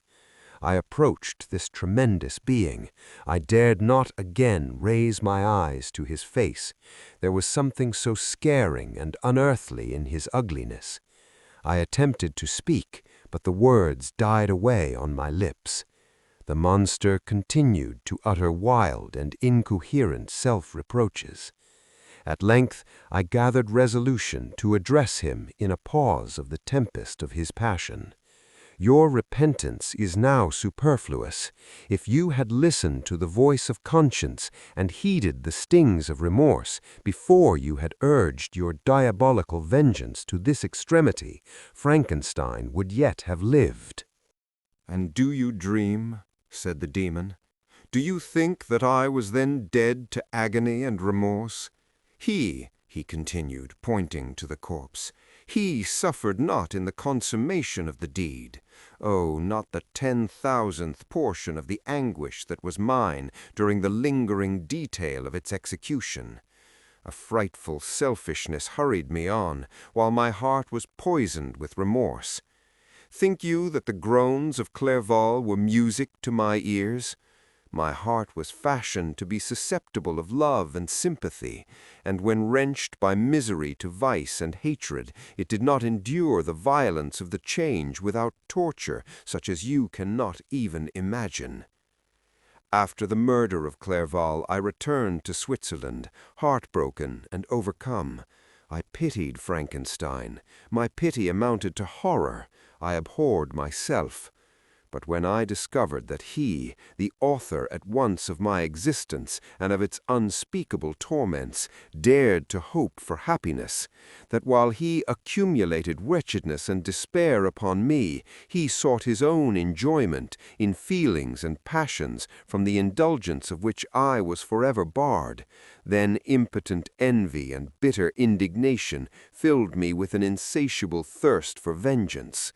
Speaker 4: I approached this tremendous being. I dared not again raise my eyes to his face. There was something so scaring and unearthly in his ugliness. I attempted to speak, but the words died away on my lips. The monster continued to utter wild and incoherent self-reproaches. At length I gathered resolution to address him in a pause of the tempest of his passion. Your repentance is now superfluous. If you had listened to the voice of conscience and heeded the stings of remorse before you had urged your diabolical vengeance to this extremity, Frankenstein would yet have lived.
Speaker 5: "And do you dream?" said the demon. "Do you think that I was then dead to agony and remorse? He continued, pointing to the corpse, he suffered not in the consummation of the deed. Oh, not the 10,000th portion of the anguish that was mine during the lingering detail of its execution. A frightful selfishness hurried me on, while my heart was poisoned with remorse. Think you that the groans of Clerval were music to my ears? My heart was fashioned to be susceptible of love and sympathy, and when wrenched by misery to vice and hatred, it did not endure the violence of the change without torture such as you cannot even imagine. After the murder of Clerval, I returned to Switzerland, heartbroken and overcome. I pitied Frankenstein. My pity amounted to horror. I abhorred myself. But when I discovered that he, the author at once of my existence and of its unspeakable torments, dared to hope for happiness, that while he accumulated wretchedness and despair upon me, he sought his own enjoyment in feelings and passions from the indulgence of which I was forever barred, then impotent envy and bitter indignation filled me with an insatiable thirst for vengeance.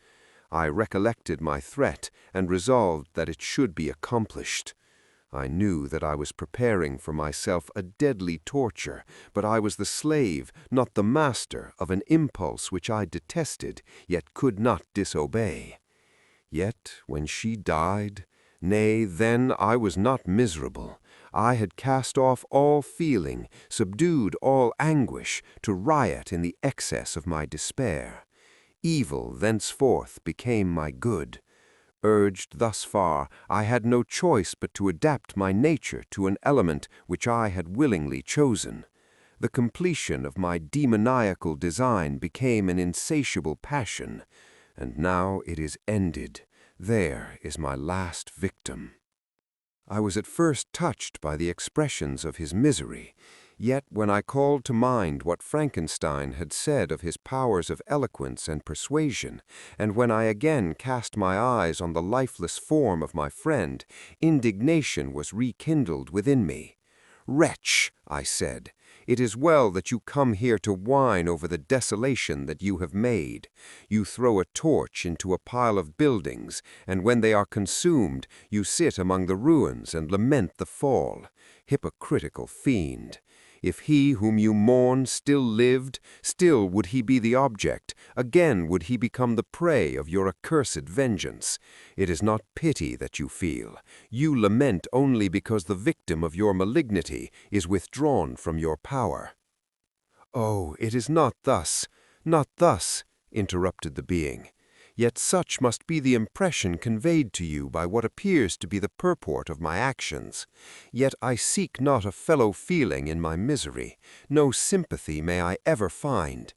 Speaker 5: I recollected my threat and resolved that it should be accomplished. I knew that I was preparing for myself a deadly torture, but I was the slave, not the master, of an impulse which I detested, yet could not disobey. Yet when she died, nay, then I was not miserable. I had cast off all feeling, subdued all anguish, to riot in the excess of my despair. Evil thenceforth became my good. Urged thus far, I had no choice but to adapt my nature to an element which I had willingly chosen. The completion of my demoniacal design became an insatiable passion, and now it is ended. There is my last victim. I was at first touched by the expressions of his misery. Yet when I called to mind what Frankenstein had said of his powers of eloquence and persuasion, and when I again cast my eyes on the lifeless form of my friend, indignation was rekindled within me. "Wretch," I said, "it is well that you come here to whine over the desolation that you have made. You throw a torch into a pile of buildings, and when they are consumed, you sit among the ruins and lament the fall. Hypocritical fiend! If he whom you mourn still lived, still would he be the object, again would he become the prey of your accursed vengeance. It is not pity that you feel. You lament only because the victim of your malignity is withdrawn from your power." "Oh, it is not thus, not thus," interrupted the being. "Yet such must be the impression conveyed to you by what appears to be the purport of my actions. Yet I seek not a fellow-feeling in my misery. No sympathy may I ever find.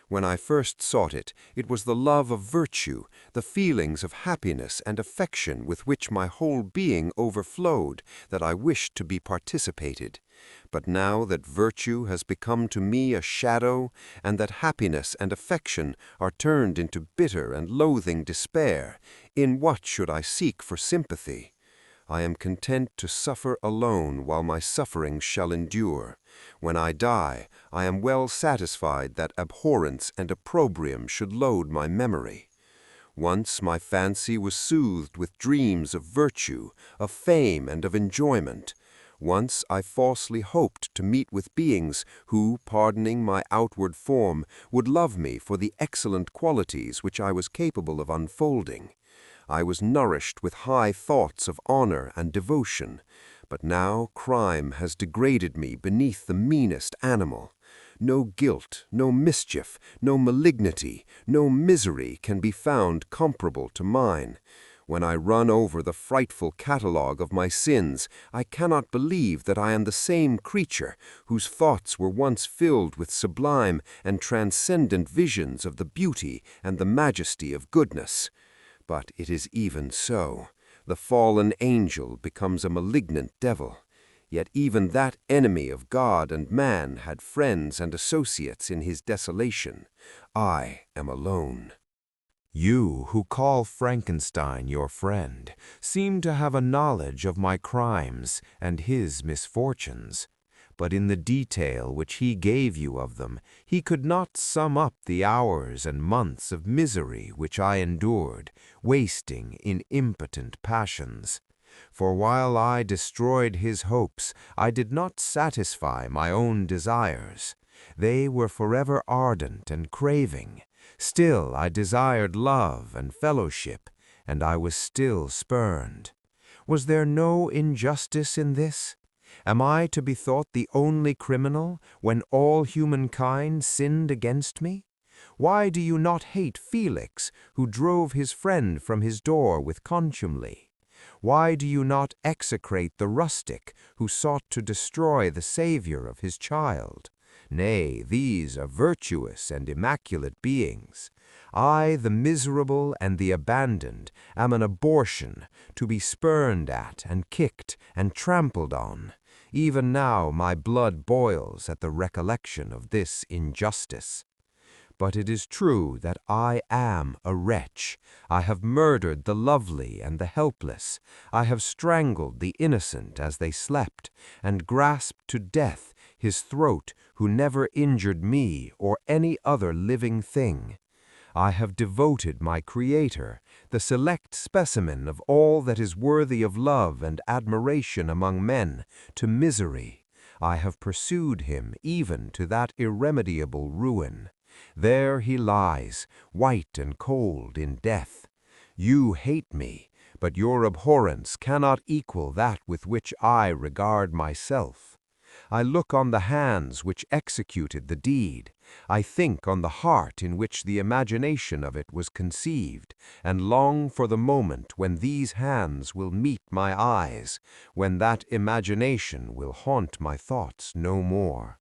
Speaker 5: When I first sought it, it was the love of virtue, the feelings of happiness and affection with which my whole being overflowed, that I wished to be participated. But now that virtue has become to me a shadow, and that happiness and affection are turned into bitter and loathing despair, in what should I seek for sympathy? I am content to suffer alone while my sufferings shall endure.
Speaker 4: When I die, I am well satisfied that abhorrence and opprobrium should load my memory. Once my fancy was soothed with dreams of virtue, of fame, and of enjoyment. Once I falsely hoped to meet with beings who, pardoning my outward form, would love me for the excellent qualities which I was capable of unfolding. I was nourished with high thoughts of honor and devotion, but now crime has degraded me beneath the meanest animal. No guilt, no mischief, no malignity, no misery can be found comparable to mine. When I run over the frightful catalogue of my sins, I cannot believe that I am the same creature whose thoughts were once filled with sublime and transcendent visions of the beauty and the majesty of goodness. But it is even so. The fallen angel becomes a malignant devil. Yet even that enemy of God and man had friends and associates in his desolation. I am alone.
Speaker 1: You, who call Frankenstein your friend, seem to have a knowledge of my crimes and his misfortunes. But in the detail which he gave you of them, he could not sum up the hours and months of misery which I endured, wasting in impotent passions. For while I destroyed his hopes, I did not satisfy my own desires. They were forever ardent and craving. Still I desired love and fellowship, and I was still spurned. Was there no injustice in this? Am I to be thought the only criminal when all humankind sinned against me? Why do you not hate Felix, who drove his friend from his door with contumely? Why do you not execrate the rustic who sought to destroy the Savior of his child? Nay, these are virtuous and immaculate beings. I, the miserable and the abandoned, am an abortion, to be spurned at and kicked and trampled on. Even now my blood boils at the recollection of this injustice. But it is true that I am a wretch. I have murdered the lovely and the helpless. I have strangled the innocent as they slept, and grasped to death his throat who never injured me or any other living thing. I have devoted my Creator, the select specimen of all that is worthy of love and admiration among men, to misery. I have pursued him even to that irremediable ruin. There he lies, white and cold in death. You hate me, but your abhorrence cannot equal that with which I regard myself. I look on the hands which executed the deed. I think on the heart in which the imagination of it was conceived, and long for the moment when these hands will meet my eyes, when that imagination will haunt my thoughts no more.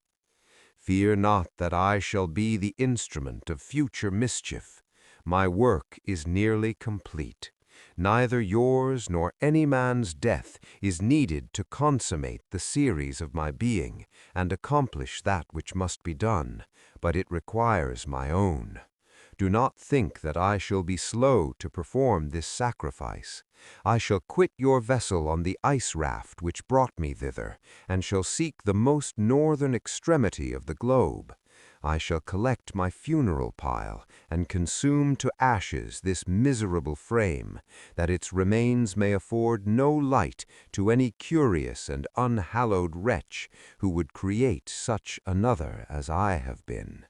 Speaker 1: Fear not that I shall be the instrument of future mischief. My work is nearly complete. Neither yours nor any man's death is needed to consummate the series of my being and accomplish that which must be done, but it requires my own. Do not think that I shall be slow to perform this sacrifice. I shall quit your vessel on the ice raft which brought me thither, and shall seek the most northern extremity of the globe. I shall collect my funeral pile, and consume to ashes this miserable frame, that its remains may afford no light to any curious and unhallowed wretch who would create such another as I have been.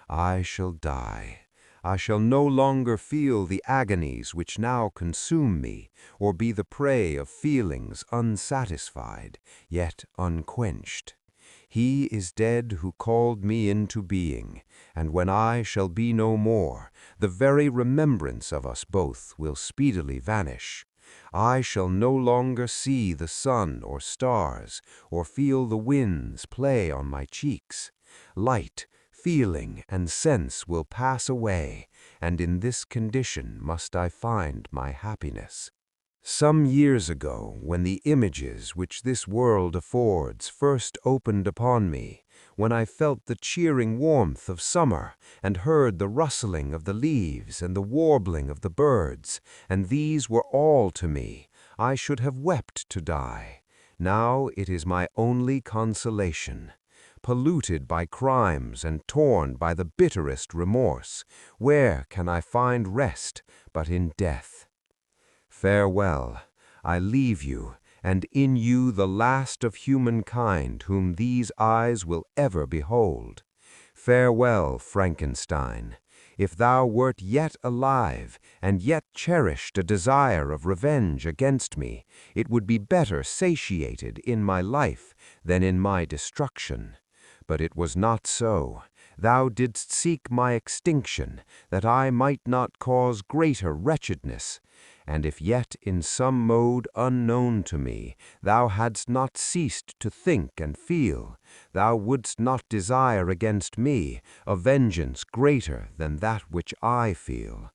Speaker 1: I shall die. I shall no longer feel the agonies which now consume me, or be the prey of feelings unsatisfied, yet unquenched. He is dead who called me into being, and when I shall be no more, the very remembrance of us both will speedily vanish. I shall no longer see the sun or stars, or feel the winds play on my cheeks. Light, feeling, and sense will pass away, and in this condition must I find my happiness. Some years ago, when the images which this world affords first opened upon me, when I felt the cheering warmth of summer, and heard the rustling of the leaves and the warbling of the birds, and these were all to me, I should have wept to die. Now it is my only consolation.
Speaker 4: polluted by crimes and torn by the bitterest remorse, where can I find rest but in death? Farewell, I leave you, and in you the last of humankind whom these eyes will ever behold. Farewell, Frankenstein. If thou wert yet alive, and yet cherished a desire of revenge against me, it would be better satiated in my life than in my destruction. But it was not so. Thou didst seek my extinction, that I might not cause greater wretchedness. And if yet in some mode unknown to me, thou hadst not ceased to think and feel, thou wouldst not desire against me a vengeance greater than that which I feel.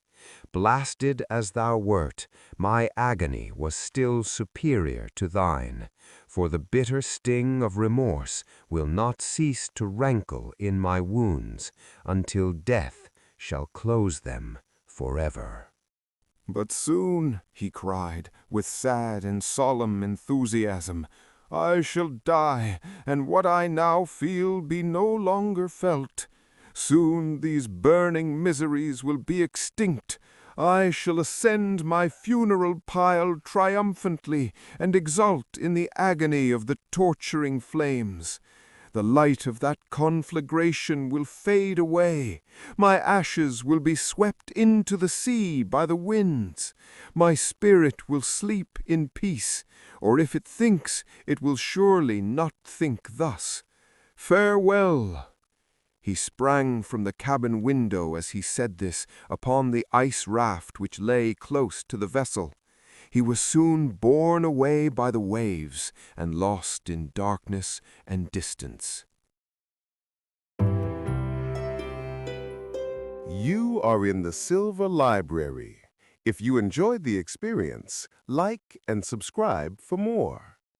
Speaker 4: Blasted as thou wert, my agony was still superior to thine, for the bitter sting of remorse will not cease to rankle in my wounds until death shall close them forever.
Speaker 5: "But soon," he cried, with sad and solemn enthusiasm, "I shall die, and what I now feel be no longer felt. Soon these burning miseries will be extinct. I shall ascend my funeral pile triumphantly, and exult in the agony of the torturing flames. The light of that conflagration will fade away. My ashes will be swept into the sea by the winds. My spirit will sleep in peace, or if it thinks, it will surely not think thus. Farewell!" He sprang from the cabin window as he said this upon the ice raft which lay close to the vessel. He was soon borne away by the waves and lost in darkness and distance.
Speaker 1: You are in the Silver Library. If you enjoyed the experience, like and subscribe for more.